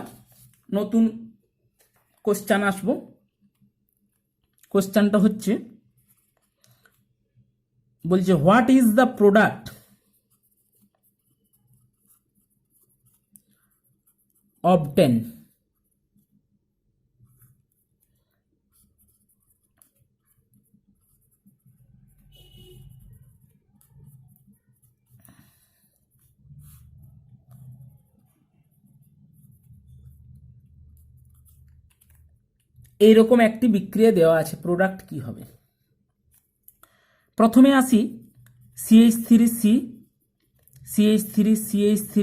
নতুন কোশ্চেন আসব। কোশ্চেনটা হচ্ছে, বলছে what is the product obtain এইরকম একটি বিক্রিয়া দেওয়া আছে, প্রোডাক্ট কি হবে? প্রথমে আসি CH3C CH3CH3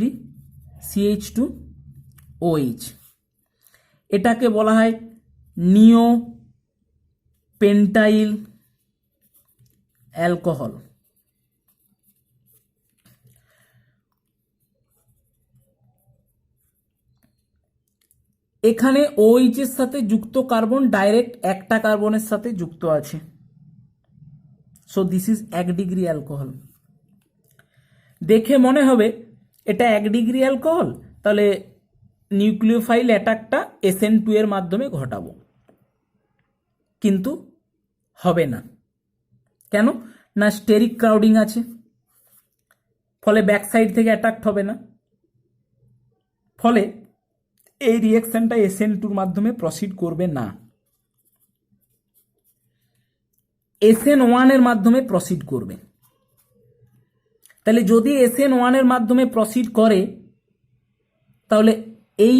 CH2OH, এটাকে বলা হয় নিও পেন্টাইল অ্যালকোহল। এখানে OH এর সাথে যুক্ত কার্বন ডাইরেক্ট একটা কার্বনের সাথে যুক্ত আছে, so this is 1 degree alcohol. দেখে মনে হবে এটা 1 ডিগ্রি অ্যালকোহল, তাহলে নিউক্লিওফাইল অ্যাটাকটা SN2 এর মাধ্যমে ঘটাবো, কিন্তু হবে না। কেন না? স্টেরিক ক্রাউডিং আছে, ফলে ব্যাক সাইড থেকে অ্যাটাক হবে না, ফলে এই রিঅ্যাকশনটা SN2 এর মাধ্যমে প্রসিড করবে না। SN1 এর মাধ্যমে প্রসিড করবে। তাহলে যদি SN1 এর মাধ্যমে প্রসিড করে তাহলে এই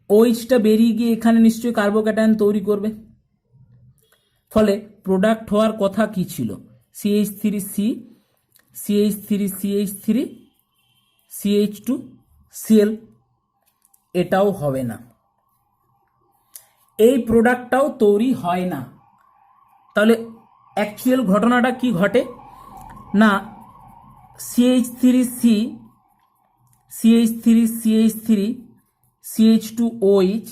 OH-টা বেরিয়ে গিয়ে এখানে নিশ্চয়ই কার্বোক্যাটায়ন তৈরি করবে। ফলে প্রোডাক্ট হওয়ার কথা কি ছিল? CH3C CH3CH3 CH2Cl। এটাও হবে না, এই প্রোডাক্টটাও তৈরি হয় না। তাহলে অ্যাকচুয়াল ঘটনাটা কি ঘটে না, CH3C CH3CH3 CH2OH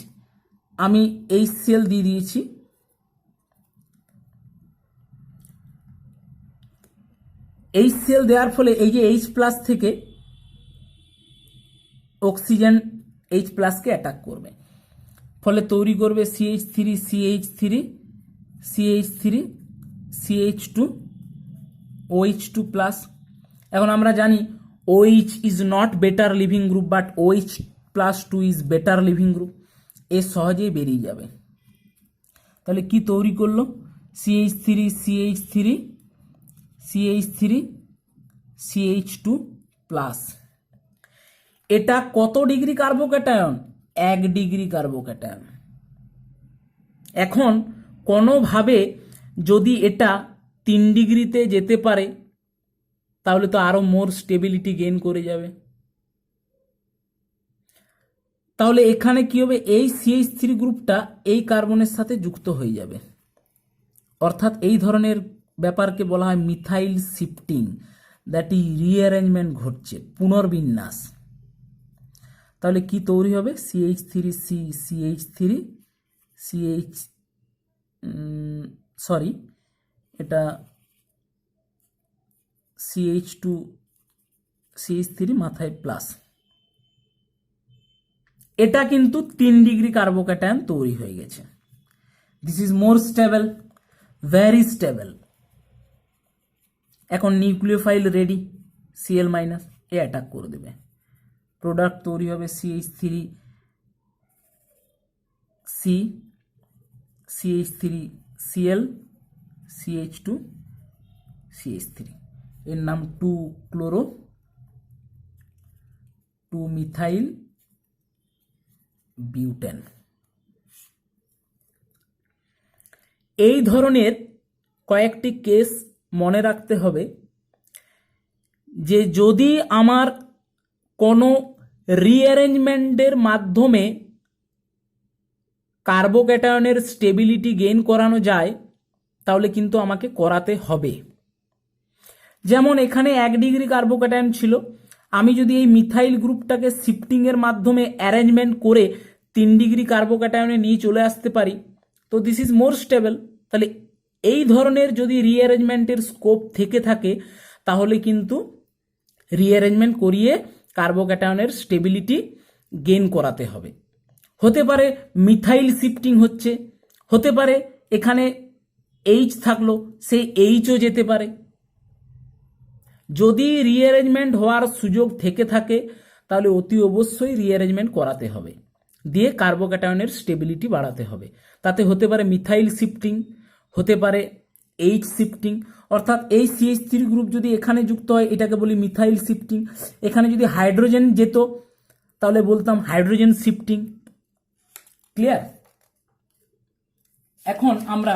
আমি HCl দিয়ে দিয়েছি, HCl দেওয়ার ফলে এই যে H+ থেকে অক্সিজেন H+ কে অ্যাটাক করবে, ফলে তৈরি করবে CH3 CH3 CH3 CH2 OH2+। এখন আমরা জানি OH is not better leaving group but OH+2 is better leaving group, এ সহজেই বেরিয়ে যাবে। তাহলে কি তৈরি করলো? CH3 CH3 CH3 CH2+। এটা কত ডিগ্রি কার্বোক্যাটায়ন? 1 degree carbocation. এখন কোনোভাবে যদি এটা 3 ডিগ্রিতে যেতে পারে তাহলে তো আরো মোর স্টেবিলিটি গেইন করে যাবে। তাহলে এখানে কি হবে? এই CH3 গ্রুপটা এই কার্বনের সাথে যুক্ত হয়ে যাবে, অর্থাৎ এই ধরনের ব্যাপারকে বলা হয় methyl shifting, that is rearrangement ঘটছে, পুনর্বিন্যাস। তাহলে কি তৈরি হবে? CH3C CH3 এটা CH2 CH3 মাথায় প্লাস। এটা কিন্তু 3 ডিগ্রি কার্বোক্যাটায়ন তৈরি হয়ে গেছে। This is more stable, very stable. এখন নিউক্লিওফাইল রেডি, Cl- এ অ্যাটাক করে দেবে, প্রোডাক্ট তৈরি হবে CH3C CH3Cl CH2 CH3, এর নাম 2-ক্লোরো 2-মিথাইল বিউটেন। এই ধরনের কয়েকটি কেস মনে রাখতে হবে যে যদি আমার কোনো রিঅ্যারেঞ্জমেন্টের মাধ্যমে কার্বোক্যাটায়নের স্টেবিলিটি গেইন করানো যায় তাহলে কিন্তু আমাকে করাতে হবে। যেমন এখানে 1 ডিগ্রি কার্বোক্যাটায়ন ছিল, আমি যদি এই মিথাইল গ্রুপটাকে শিফটিংয়ের মাধ্যমে অ্যারেঞ্জমেন্ট করে 3 ডিগ্রি কার্বোক্যাটায়নে নিয়ে চলে আসতে পারি, তো দিস ইজ মোর স্টেবল। তাহলে এই ধরনের যদি রিঅ্যারেঞ্জমেন্টের স্কোপ থেকে থাকে তাহলে কিন্তু রিঅ্যারেঞ্জমেন্ট করিয়ে কার্বোক্যাটায়নের স্টেবিলিটি গেইন করাতে হবে। হতে পারে মিথাইল শিফটিং হচ্ছে, হতে পারে এখানে H থাকলো, সেই Hও যেতে পারে। যদি রিঅ্যারেঞ্জমেন্ট হওয়ার সুযোগ থেকে থাকে তাহলে অতি অবশ্যই রিঅ্যারেঞ্জমেন্ট করাতে হবে, দিয়ে কার্বোক্যাটায়নের স্টেবিলিটি বাড়াতে হবে। তাতে হতে পারে মিথাইল শিফটিং, হতে পারে H শিফটিং, অর্থাৎ এই CH3 গ্রুপ যদি এখানে যুক্ত হয় এটাকে বলি মিথাইল শিফটিং। এখানে যদি হাইড্রোজেন যেত তাহলে বলতাম হাইড্রোজেন শিফটিং। ক্লিয়ার? এখন আমরা,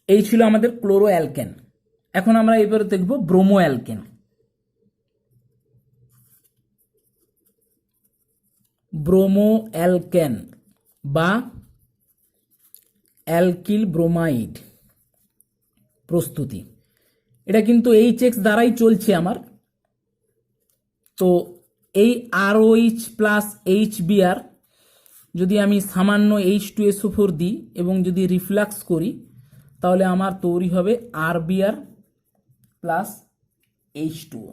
এই ছিল আমাদের ক্লোরো অ্যালকেন। এখন আমরা এবারে দেখব ব্রোমো অ্যালকেন। ব্রোমো অ্যালকেন বা অ্যালকিল ব্রোমাইড প্রস্তুতি, এটা কিন্তু HX দ্বারাই চলছে আমার। তো এই ROH+HBr যদি আমি সামান্য H2SO4 দিই এবং যদি রিফ্লাক্স করি তাহলে আমার তৈরি হবে RBr+H2O।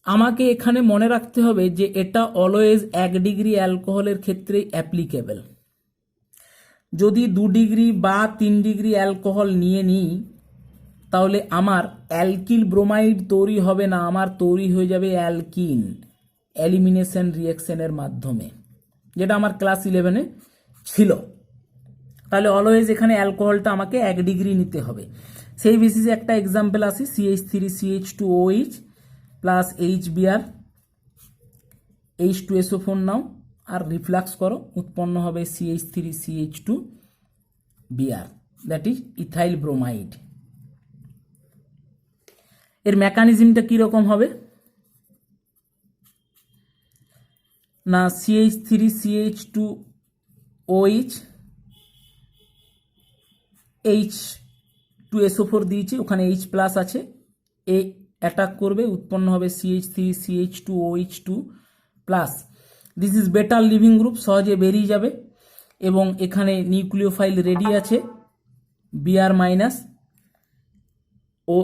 আমাকে এখানে মনে রাখতে হবে যে এটা অলওয়েজ 1 ডিগ্রি অ্যালকোহলের ক্ষেত্রেই অ্যাপ্লিকেবল। যদি 2 ডিগ্রি বা 3 ডিগ্রি অ্যালকোহল নিয়ে নিই তাহলে আমার অ্যালকিল ব্রোমাইড তৈরি হবে না, আমার তৈরি হয়ে যাবে অ্যালকিন এলিমিনেশন রিঅ্যাকশনের মাধ্যমে, যেটা আমার ক্লাস 11-এ ছিল। তাহলে অলওয়েজ এখানে অ্যালকোহলটা আমাকে 1 ডিগ্রি নিতে হবে। সেই বেসিসে একটা এক্সাম্পল আসি, CH3CH2OH প্লাস HBr, H2SO4 নাও আর রিফ্লাক্স করো, উৎপন্ন হবে CH3CH2Br, that is ethyl bromide. এর মেকানিজমটা কীরকম হবে না, CH3CH2OH H2SO4 দিয়েছি, ওখানে H প্লাস আছে, এ অ্যাটাক করবে, উৎপন্ন হবে CH3CH2OH2 plus. This is better leaving group, সহজে বেরিয়ে যাবে। এবং এখানে নিউক্লিওফাইল রেডি আছে Br মাইনাস, ও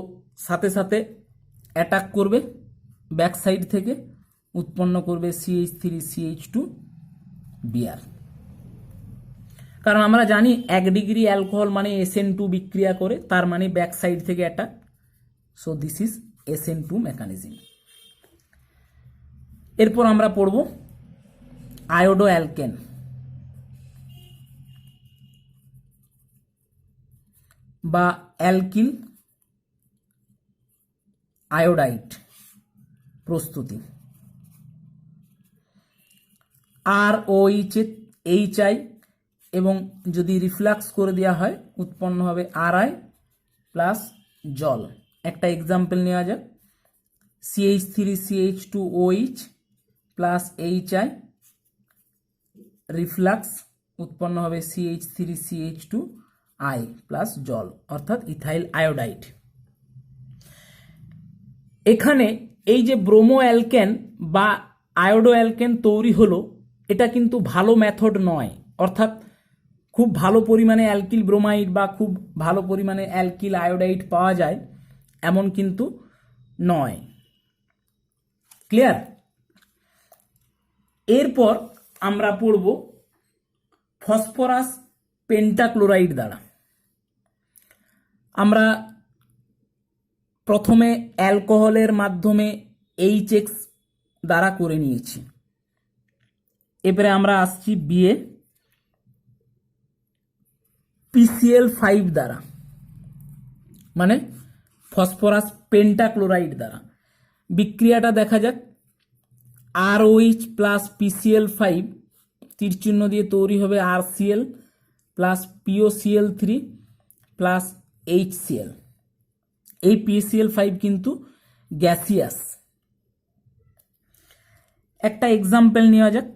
সাথে সাথে অ্যাটাক করবে ব্যাক সাইড থেকে, উৎপন্ন করবে CH3CH2Br। কারণ আমরা জানি 1 ডিগ্রি অ্যালকোহল মানে SN2 বিক্রিয়া করে, তার মানে ব্যাক সাইড থেকে attack. So this is SN2 mechanism. এরপর আমরা পড়ব আয়োডো অ্যালকেন বা অ্যালকিল আয়োডাইড প্রস্তুতি। ROH HI এবং যদি রিফ্লাক্স করে দেওয়া হয় উৎপন্ন হবে RI প্লাস জল। একটা এক্সাম্পল নেওয়া যাক, CH3CH2OH প্লাস HI রিফ্লাক্স, উৎপন্ন হবে CH3CH2I প্লাস জল, অর্থাৎ ইথাইল আয়োডাইড। এখানে এই যে ব্রোমো অ্যালকেন বা আয়োডো অ্যালকেন তৈরি হলো, এটা কিন্তু ভালো মেথড নয়, অর্থাৎ খুব ভালো পরিমাণে অ্যালকিল ব্রোমাইড বা খুব ভালো পরিমাণে অ্যালকিল আয়োডাইড পাওয়া যায় এমন কিন্তু নয়। ক্লিয়ার? এরপর আমরা পড়ব ফসফরাস পেন্টাক্লোরাইড দ্বারা। আমরা প্রথমে অ্যালকোহলের মাধ্যমে HX দ্বারা করে নিয়েছি, এবারে আমরা আসছি বিয়ে PCl5 দ্বারা, মানে ফসফরাস পেন্টাক্লোরাইড দ্বারা। বিক্রিয়াটা দেখা যাক, ROH প্লাস PCl5 তীরচিহ্ন দিয়ে তৈরি হবে RCl plus POCl3 plus HCl। এই PCl5 কিন্তু গ্যাসিয়াস। একটা এক্সাম্পল নেওয়া যাক,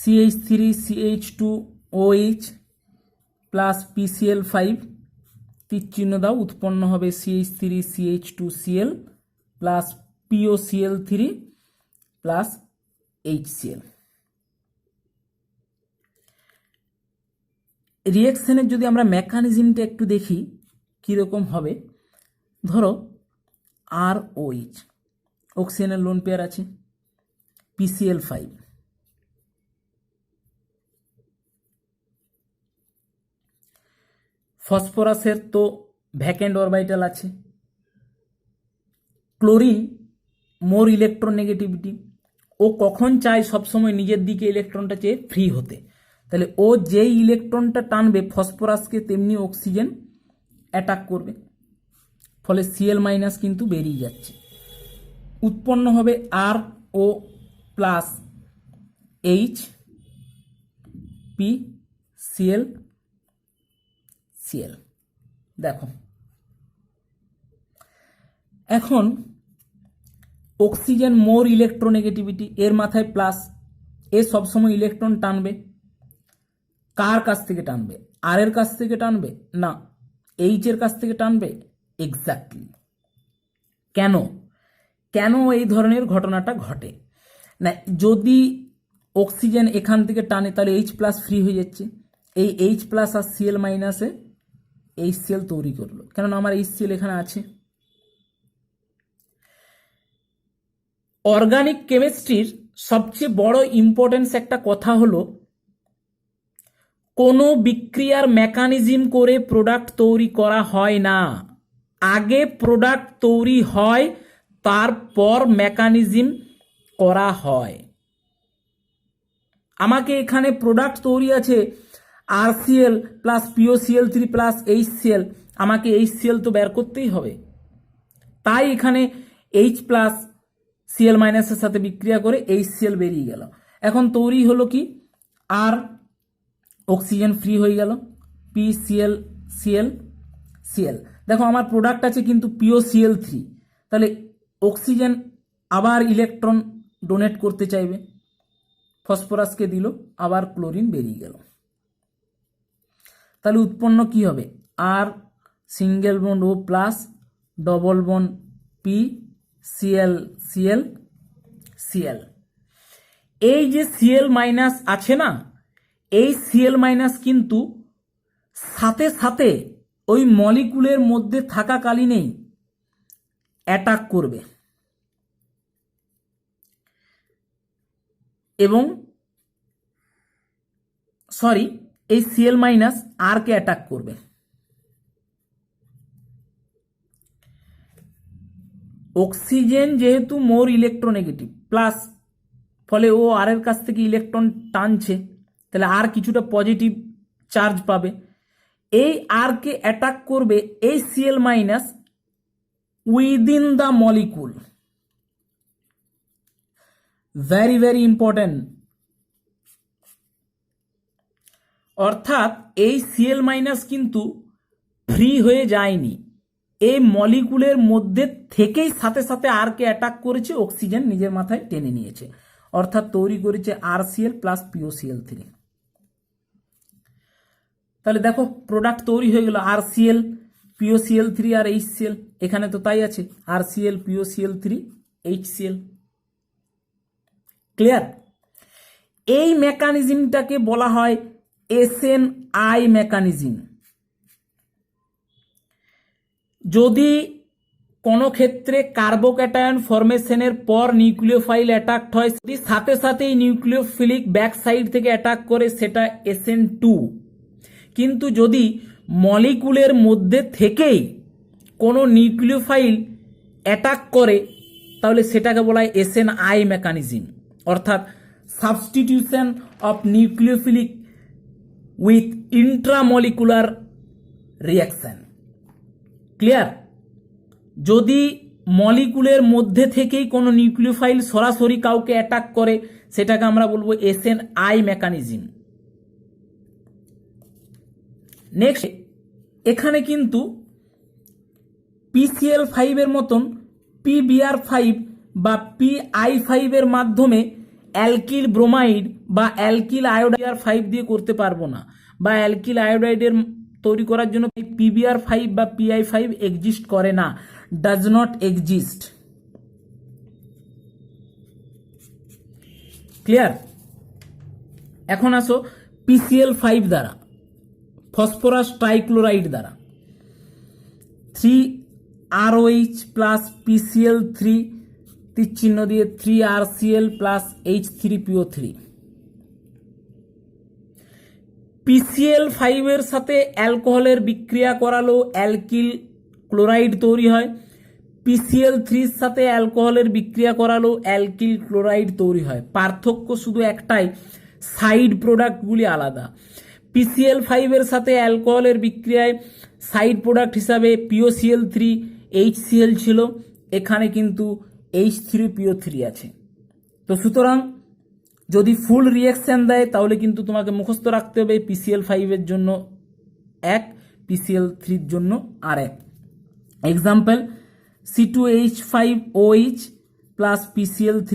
CH3CH2OH প্লাস PCl5 তীরচিহ্ন দাও, উৎপন্ন হবে CH3CH2Cl plus POCl3 plus HCl। রিঅ্যাকশনের যদি আমরা মেকানিজমটা একটু দেখি কীরকম হবে, ধরো ROH অক্সিজেনের লোন পেয়ার আছে, PCl5 ফসফরাসের তো ভ্যাকেন্ট অরবিটাল আছে, ক্লোরিন মোর ইলেকট্রোনেগেটিভিটি, ও কখন চায় সবসময় নিজের দিকে ইলেকট্রনটা চেয়ে ফ্রি হতে, তাহলে ও যেই ইলেকট্রনটা টানবে ফসফরাসকে তেমনি অক্সিজেন অ্যাটাক করবে, ফলে Cl মাইনাস কিন্তু বেরিয়ে যাচ্ছে, উৎপন্ন হবে RO plus H PCl Cl। দেখো এখন অক্সিজেন মোর ইলেকট্রোনেগেটিভিটি, এর মাথায় প্লাস, এ সবসময় ইলেকট্রন টানবে, কার কাছ থেকে টানবে? আর এর কাছ থেকে টানবে না, এইচ এর কাছ থেকে টানবে। এক্স্যাক্টলি। কেন কেন এই ধরনের ঘটনাটা ঘটে না, যদি অক্সিজেন এখান থেকে টানে তাহলে H প্লাস ফ্রি হয়ে যাচ্ছে, এই H প্লাস আর Cl মাইনাসে HCl তৈরি করলো, কেননা আমার HCl এখানে আছে। অর্গানিক কেমিস্ট্রির সবচেয়ে বড় ইম্পর্টেন্স একটা কথা হলো, কোনো বিক্রিয়ার মেকানিজম করে প্রোডাক্ট তৈরি করা হয় না, আগে প্রোডাক্ট তৈরি হয় তারপর মেকানিজম করা হয়। আমাকে এখানে প্রোডাক্ট তৈরি আছে RCl plus POCl3 plus HCl, আমাকে HCl তো বের করতেই হবে, তাই এখানে H প্লাস Cl মাইনাসের সাথে বিক্রিয়া করে HCl বেরিয়ে গেল। এখন তৈরি হলো কি, আর অক্সিজেন ফ্রি হয়ে গেল, PCl Cl Cl। দেখো আমার প্রোডাক্ট আছে কিন্তু POCl3, তাহলে অক্সিজেন আবার ইলেকট্রন ডোনেট করতে চাইবে, ফসফরাসকে দিল, আবার ক্লোরিন বেরিয়ে গেল। তাহলে উৎপন্ন কি হবে, R single bond O plus double bond P Cl Cl Cl। এই যে Cl মাইনাস আছে না, এই Cl মাইনাস কিন্তু সাথে সাথে ওই মলিকুলের মধ্যে থাকাকালীনই অ্যাটাক করবে এবং এই Cl মাইনাস আর কে অ্যাটাক করবে। অক্সিজেন যেহেতু মোর ইলেকট্রোনেগেটিভ প্লাস, ফলে ও আর এর কাছ থেকে ইলেকট্রন টানছে, তাহলে আর কিছুটা পজিটিভ চার্জ পাবে। এই আর কে অ্যাটাক করবে এই Cl minus within the molecule. Very very important. অর্থাৎ এই Cl মাইনাস কিন্তু ফ্রি হয়ে যায়নি, এই মলিকুলের মধ্যে থেকেই সাথে সাথে আর কে অ্যাটাক করেছে, অক্সিজেন নিজের মাথায় টেনে নিয়েছে, অর্থাৎ তৈরি করেছে RCl প্লাস POCl3। তাহলে দেখো প্রোডাক্ট তৈরি হয়ে গেল RCl POCl3 আর HCl, এখানে তো তাই আছে RCl POCl3 HCl। ক্লিয়ার? এই মেকানিজমটাকে বলা হয় SNI মেকানিজম। যদি কোনো ক্ষেত্রে কার্বোক্যাটায়ন ফরমেশনের পর নিউক্লিওফাইল অ্যাটাক হয়, যদি সাথে সাথে এই নিউক্লিওফিলিক ব্যাক সাইড থেকে অ্যাটাক করে সেটা SN2। কিন্তু যদি মলিকুলের মধ্যে থেকেই কোনো নিউক্লিওফাইল অ্যাটাক করে তাহলে সেটাকে বলা হয় SNI মেকানিজম, অর্থাৎ substitution of nucleophilic with intramolecular reaction. Clear? যদি মলিকুলের মধ্যে থেকেই কোনো নিউক্লিওফাইল সরাসরি কাউকে অ্যাটাক করে সেটাকে আমরা বলবো SNI মেকানিজম। নেক্সট, এখানে কিন্তু PCl5 এর মতন PBr5 বা PI5 এর মাধ্যমে অ্যালকিল ব্রোমাইড বা অ্যালকিল আয়োডাইড 5 দিয়ে করতে পারবো না, বা অ্যালকিল আয়োডাইডের তৈরি করার জন্য PBr5 বা PI5 এক্সিস্ট করে না, ডাজ নট এক্সিস্ট। ক্লিয়ার? এখন আসো PCl5 দ্বারা, ফসফরাস ট্রাইক্লোরাইড দ্বারা 3ROH প্লাস PCl3 তীরচিহ্ন দিয়ে 3RCl প্লাস H3PO3। PCl5 এর সাথে অ্যালকোহলের বিক্রিয়া করালো অ্যালকিল ক্লোরাইড তৈরি হয়, PCl3 এর সাথে অ্যালকোহলের বিক্রিয়া করালো অ্যালকিল ক্লোরাইড তৈরি হয়। পার্থক্য শুধু একটাই, সাইড প্রোডাক্টগুলি আলাদা। PCl5 এর সাথে অ্যালকোহলের বিক্রিয়ায় সাইড প্রোডাক্ট হিসাবে POCl3 HCl ছিল, এখানে কিন্তু H3PO3 আছে। তো সুতরাং যদি ফুল রিয়াকশন দেয় তাহলে কিন্তু তোমাকে মুখস্থ রাখতে হবে PCl5 এর জন্য এক, PCl3 এর জন্য আরেক। এক্সাম্পল, C2H5OH প্লাস PCl3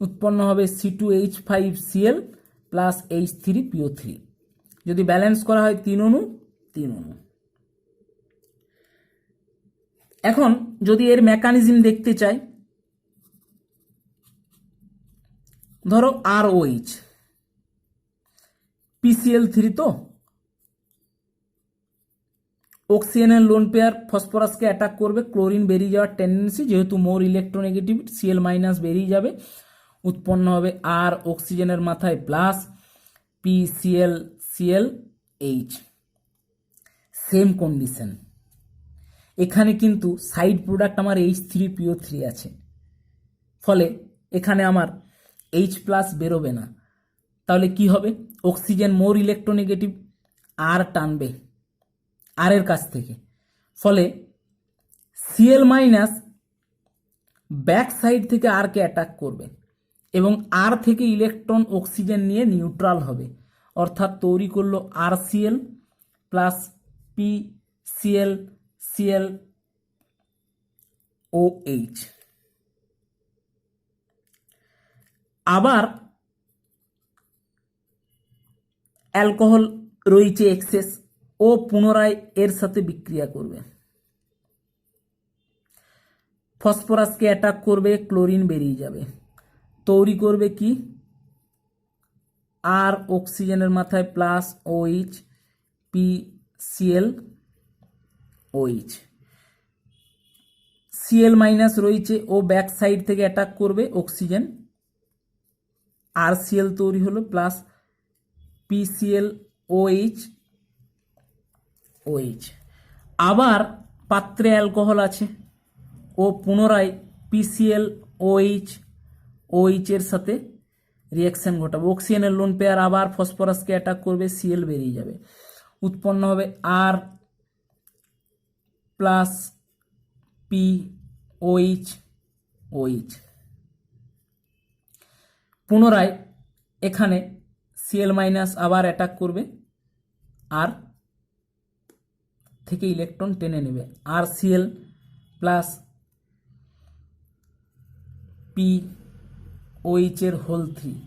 উৎপন্ন হবে C2H5Cl প্লাস H3PO3। যদি ব্যালেন্স করা হয় 3 অণু 3 অণু। এখন যদি এর মেকানিজম দেখতে চাই, ধরো ROH PCl3 তো অক্সিজেনের লোন পেয়ার ফসফরাসকে অ্যাটাক করবে, ক্লোরিন বেরিয়ে যাওয়ার টেন্ডেন্সি, যেহেতু মোর ইলেকট্রোনেগেটিভ Cl মাইনাস বেরিয়ে যাবে, উৎপন্ন হবে আর অক্সিজেনের মাথায় প্লাস PClClH। সেম কন্ডিশন, এখানে কিন্তু সাইড প্রোডাক্ট আমার H3PO3 আছে, ফলে এখানে আমার H প্লাস বেরোবে না, তাহলে কি হবে, অক্সিজেন মোর ইলেকট্রোনেগেটিভ, আর টানবে আর এর কাছ থেকে, ফলে সিএল মাইনাস ব্যাক সাইড থেকে আরকে অ্যাটাক করবে এবং আর থেকে ইলেকট্রন অক্সিজেন নিয়ে নিউট্রাল হবে, অর্থাৎ তৈরি করলো R Cl plus P Cl Cl O H. আবার অ্যালকোহল রয়েছে এক্সেস, ও পুনরায় এর সাথে বিক্রিয়া করবে, ফসফরাসকে অ্যাটাক করবে, ক্লোরিন বেরিয়ে যাবে, তৈরি করবে কি, আর অক্সিজেনের মাথায় plus H P CL H, CL minus রয়েছে, ও ব্যাক সাইড থেকে অ্যাটাক করবে অক্সিজেন, আর সিএল তৈরি হলো প্লাস পিসিএল ওইচ ওইচ। আবার পাত্রে অ্যালকোহল আছে, ও পুনরায় পিসিএল ওইচ ওইচ এর সাথে রিয়াকশন ঘটাবে, অক্সিজেনের লোন পেয়ার আবার ফসফরাসকে অ্যাটাক করবে, সিএল বেরিয়ে যাবে, উৎপন্ন হবে আর প্লাস পি ওইচ ওইচ। পুনরায় এখানে সিএল মাইনাস আবার অ্যাটাক করবে, আর থেকে ইলেকট্রন টেনে নেবে, আর সিএল প্লাস পি ওইচ এর হোল 3।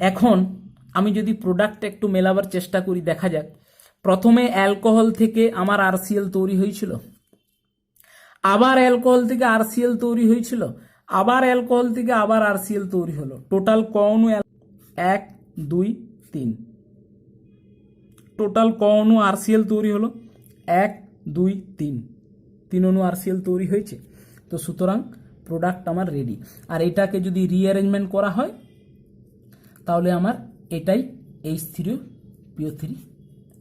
এখন আমি যদি প্রোডাক্ট একটু মেলাবার চেষ্টা করি, দেখা যাক, প্রথমে অ্যালকোহল থেকে আমার আরসিএল তৈরি হয়েছিল, আবার অ্যালকোহল থেকে আরসিএল তৈরি হয়েছিল, আবার অ্যালকোহল থেকে আবার আরসিএল তৈরি হলো, টোটাল কণু 1 2 3, টোটাল কণু আরসিএল তৈরি হলো 1 2 3, 3 অণু আরসিএল তৈরি হয়েছে। তো সুতরাং প্রোডাক্ট আমার রেডি। আর এটাকে যদি রিঅ্যারেঞ্জমেন্ট করা হয় তাহলে আমার এটাই H3PO3,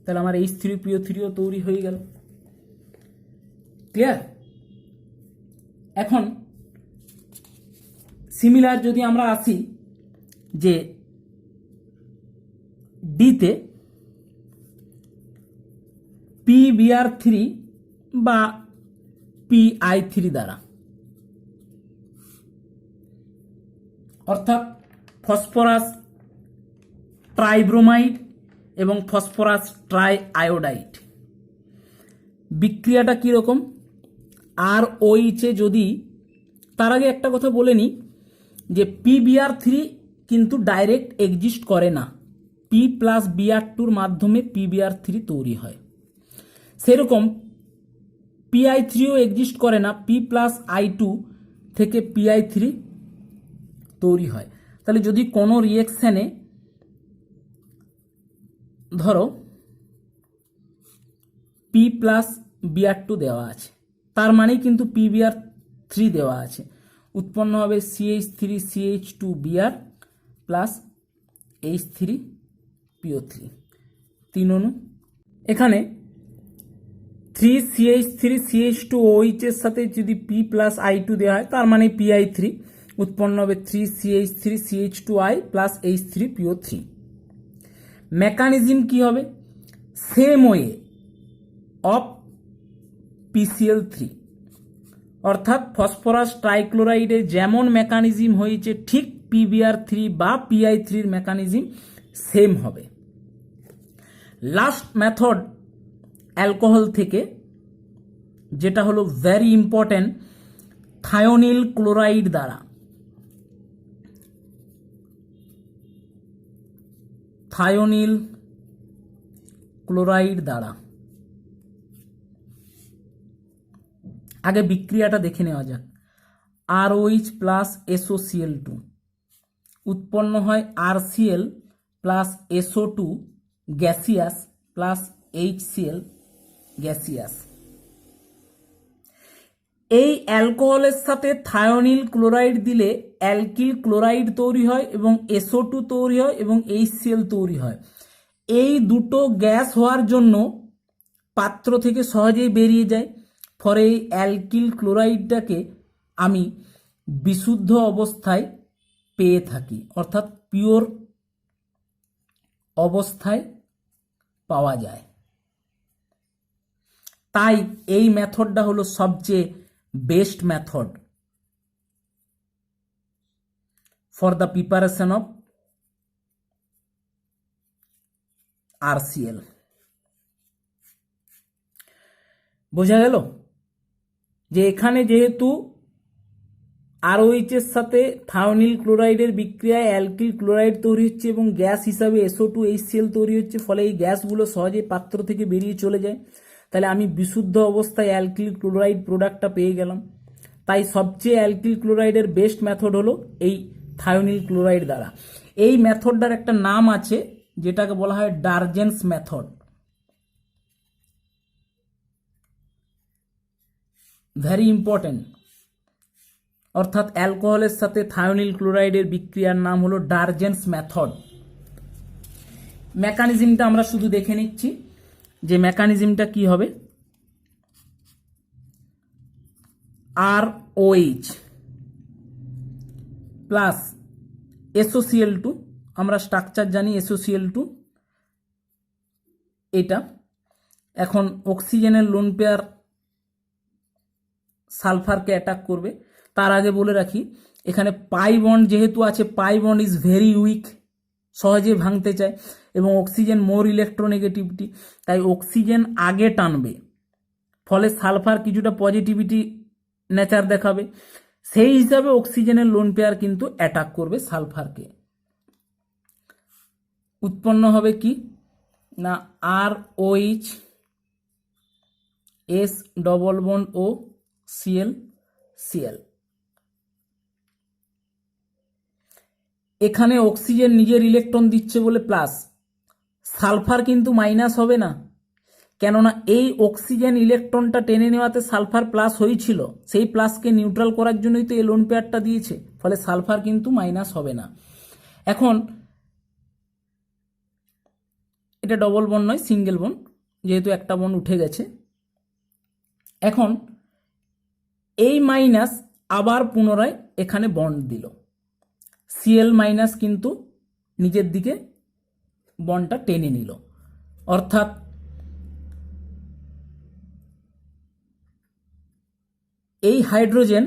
তাহলে আমার H3PO3ও তৈরি হয়ে গেল। ক্লিয়ার? এখন সিমিলার যদি আমরা আসি যে ডিতে PBr3 বা PI3 দ্বারা, অর্থাৎ ফসফরাস ট্রাইব্রোমাইড এবং ফসফরাস ট্রাই আয়োডাইড, বিক্রিয়াটা কীরকম, আর ওইচে যদি, তার আগে একটা কথা বলে নিই যে PBr3 কিন্তু ডাইরেক্ট এক্সিস্ট করে না, P প্লাস Br2-র মাধ্যমে PBr3 তৈরি হয়, সেরকম PI3ও এক্সিস্ট করে না, P প্লাস I2 থেকে PI3 তৈরি হয়। তাহলে যদি কোনো রিয়েকশানে ধরো P প্লাস Br2 দেওয়া আছে, তার মানে কিন্তু PBr3 দেওয়া আছে, উৎপন্ন হবে CH3CH2Br প্লাস H3PO3, 3 অণু। এখানে 3CH3CH2OH এর সাথে যদি P প্লাস I2 দেওয়া হয়, তার মানে PI3, উৎপন্ন হবে 3CH3CH2I প্লাস H3PO3। মেকানিজম কি হবে, সেম ওয়ে অফ PCl3, অর্থাৎ ফসফরাস ট্রাইক্লোরাইডে যেমন মেকানিজম হয়েছে ঠিক PBr3 বা PI3-র মেকানিজম সেম হবে। লাস্ট মেথড অ্যালকোহল থেকে, যেটা হলো ভেরি ইম্পর্টেন্ট, থায়োনিল ক্লোরাইড দ্বারা, থায়োনিল ক্লোরাইড দ্বারা। আগে বিক্রিয়াটা দেখে নেওয়া যাক। ROH প্লাস SOCl2, উৎপন্ন হয় RCl plus SO2 gaseous plus HCl gaseous. এই অ্যালকোহলের সাথে থায়োনিল ক্লোরাইড দিলে অ্যালকিল ক্লোরাইড তৈরি হয় এবং SO2 তৈরি হয় এবং HCl তৈরি হয়। এই দুটো গ্যাস হওয়ার জন্য পাত্র থেকে সহজেই বেরিয়ে যায়, ফলে এই অ্যালকিল ক্লোরাইডটাকে আমি বিশুদ্ধ অবস্থায় পেয়ে থাকি, অর্থাৎ পিওর অবস্থায় পাওয়া যায়। তাই এই মেথডটা হলো সবচেয়ে best method for the preparation of RCL. বোঝা গেল যে এখানে যেহেতু আরওএইচ এর সাথে থায়োনিল ক্লোরাইডের বিক্রিয়ায় অ্যালকিল ক্লোরাইড তৈরি হচ্ছে এবং গ্যাস হিসাবে SO2HCl তৈরি হচ্ছে, ফলে এই গ্যাসগুলো সহজে পাত্র থেকে বেরিয়ে চলে যায়। তাহলে আমি বিশুদ্ধ অবস্থায় অ্যালকিল ক্লোরাইড প্রোডাক্টটা পেয়ে গেলাম। তাই সবচেয়ে অ্যালকিল ক্লোরাইডের বেস্ট মেথড হলো এই থায়োনিল ক্লোরাইড দ্বারা। এই মেথডটার একটা নাম আছে যেটাকে বলা হয় ডারজেন্স মেথড। Very important. অর্থাৎ অ্যালকোহলের সাথে থায়োনিল ক্লোরাইডের বিক্রিয়ার নাম হলো ডারজেন্স মেথড। মেকানিজমটা আমরা শুধু দেখে নিচ্ছি যে মেকানিজমটা কি হবে। ROH প্লাস SOCl2, আমরা স্ট্রাকচার জানি SOCl2, এটা এখন অক্সিজেনের লোন পেয়ার সালফারকে অ্যাটাক করবে। তার আগে বলে রাখি এখানে পাই বন্ড যেহেতু আছে, pi bond is very weak, সহজে ভাঙতে চায় এবং অক্সিজেন মোর ইলেকট্রোনেগেটিভিটি, তাই অক্সিজেন আগে টানবে, ফলে সালফার কিছুটা পজিটিভিটি নেচার দেখাবে। সেই হিসাবে অক্সিজেনের লোন পেয়ার কিন্তু অ্যাটাক করবে সালফারকে। উৎপন্ন হবে কি না ROH S double bond O Cl। এখানে অক্সিজেন নিজের ইলেকট্রন দিচ্ছে বলে প্লাস, সালফার কিন্তু মাইনাস হবে না, কেননা এই অক্সিজেন ইলেকট্রনটা টেনে নেওয়াতে সালফার প্লাস হয়েছিল, সেই প্লাসকে নিউট্রাল করার জন্যই তো এই লোন পেয়ারটা দিয়েছে, ফলে সালফার কিন্তু মাইনাস হবে না। এখন এটা ডবল বন্ড নয়, সিঙ্গেল বন্ড, যেহেতু একটা বন্ড উঠে গেছে। এখন এই মাইনাস আবার পুনরায় এখানে বন্ড দিল, Cl মাইনাস কিন্তু নিজের দিকে বন্ডটা টেনে নিল, অর্থাৎ এই হাইড্রোজেন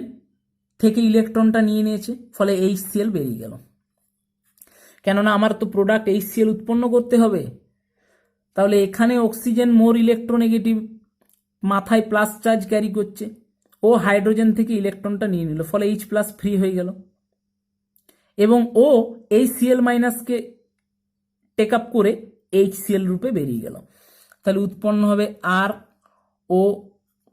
থেকে ইলেকট্রনটা নিয়ে নিয়েছে, ফলে HCl বেরিয়ে গেল। কেননা আমার তো প্রোডাক্ট HCl উৎপন্ন করতে হবে, তাহলে এখানে অক্সিজেন মোর ইলেকট্রোনেগেটিভ, মাথায় প্লাস চার্জ ক্যারি করছে, ও হাইড্রোজেন থেকে ইলেকট্রনটা নিয়ে নিল, ফলে H প্লাস ফ্রি হয়ে গেল এবং ও এই Cl মাইনাসকে টেক আপ করে HCl রূপে বেরিয়ে গেল। তাহলে উৎপন্ন হবে RO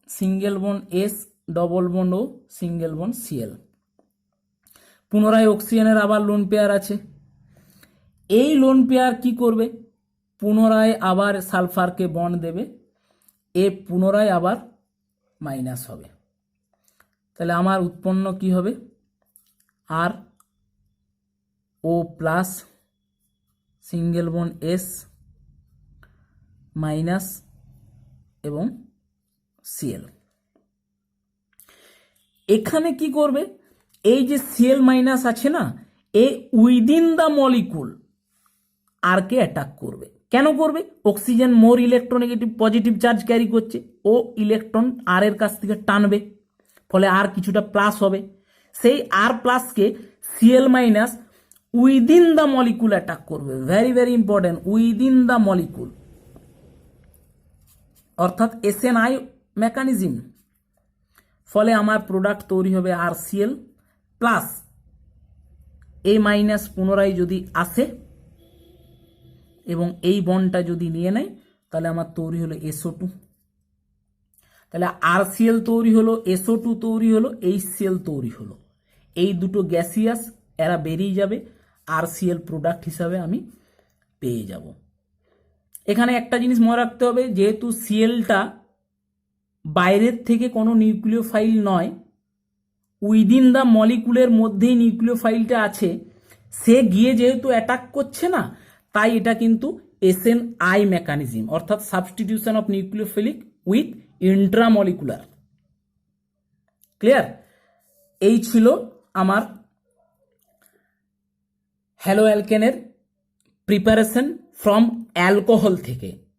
single bond S double bond O single bond Cl। পুনরায় অক্সিজেনের আবার লোন পেয়ার আছে, এই লোন পেয়ার কি করবে, পুনরায় আবার সালফারকে বন্ড দেবে, এ পুনরায় আবার মাইনাস হবে। তাহলে আমার উৎপন্ন কি হবে RO plus single bond S minus এবং Cl। এখানে কি করবে, এই যে Cl মাইনাস আছে না, এ উইদিন দ্য মলিকুল আর কে অ্যাটাক করবে। কেন করবে, oxygen more electronegative positive charge carry করছে, ও ইলেকট্রন আর এর কাছ থেকে টানবে, ফলে আর কিছুটা প্লাস হবে, সেই আর প্লাসকে Cl minus within the molecule attack করবে। Very very important, within the molecule, অর্থাৎ SNI মেকানিজম। ফলে আমার প্রোডাক্ট তৈরি হবে RCl প্লাস A মাইনাস পুনরায় যদি আসে এবং এই বন্ডটা যদি নিয়ে নেয়, তাহলে আমার তৈরি হলো SO2। তাহলে RCl তৈরি হলো, SO2 তৈরি হলো, HCl তৈরি হলো, এই দুটো গ্যাসিয়াস এরা বেরিয়ে যাবে, RCl প্রোডাক্ট হিসাবে আমি পেয়ে যাব। এখানে একটা জিনিস মনে রাখতে হবে, যেহেতু Clটা বাইরের থেকে কোনো নিউক্লিওফাইল নয়, উইদিন দ্য মলিকুলের মধ্যেই নিউক্লিওফাইলটা আছে, সে গিয়ে যেহেতু অ্যাটাক করছে না, তাই এটা কিন্তু SNI মেকানিজম, অর্থাৎ substitution of nucleophilic with intramolecular. Clear? এই ছিল আমার হ্যালো অ্যালকেনের প্রিপারেশন ফ্রম অ্যালকোহল থেকে।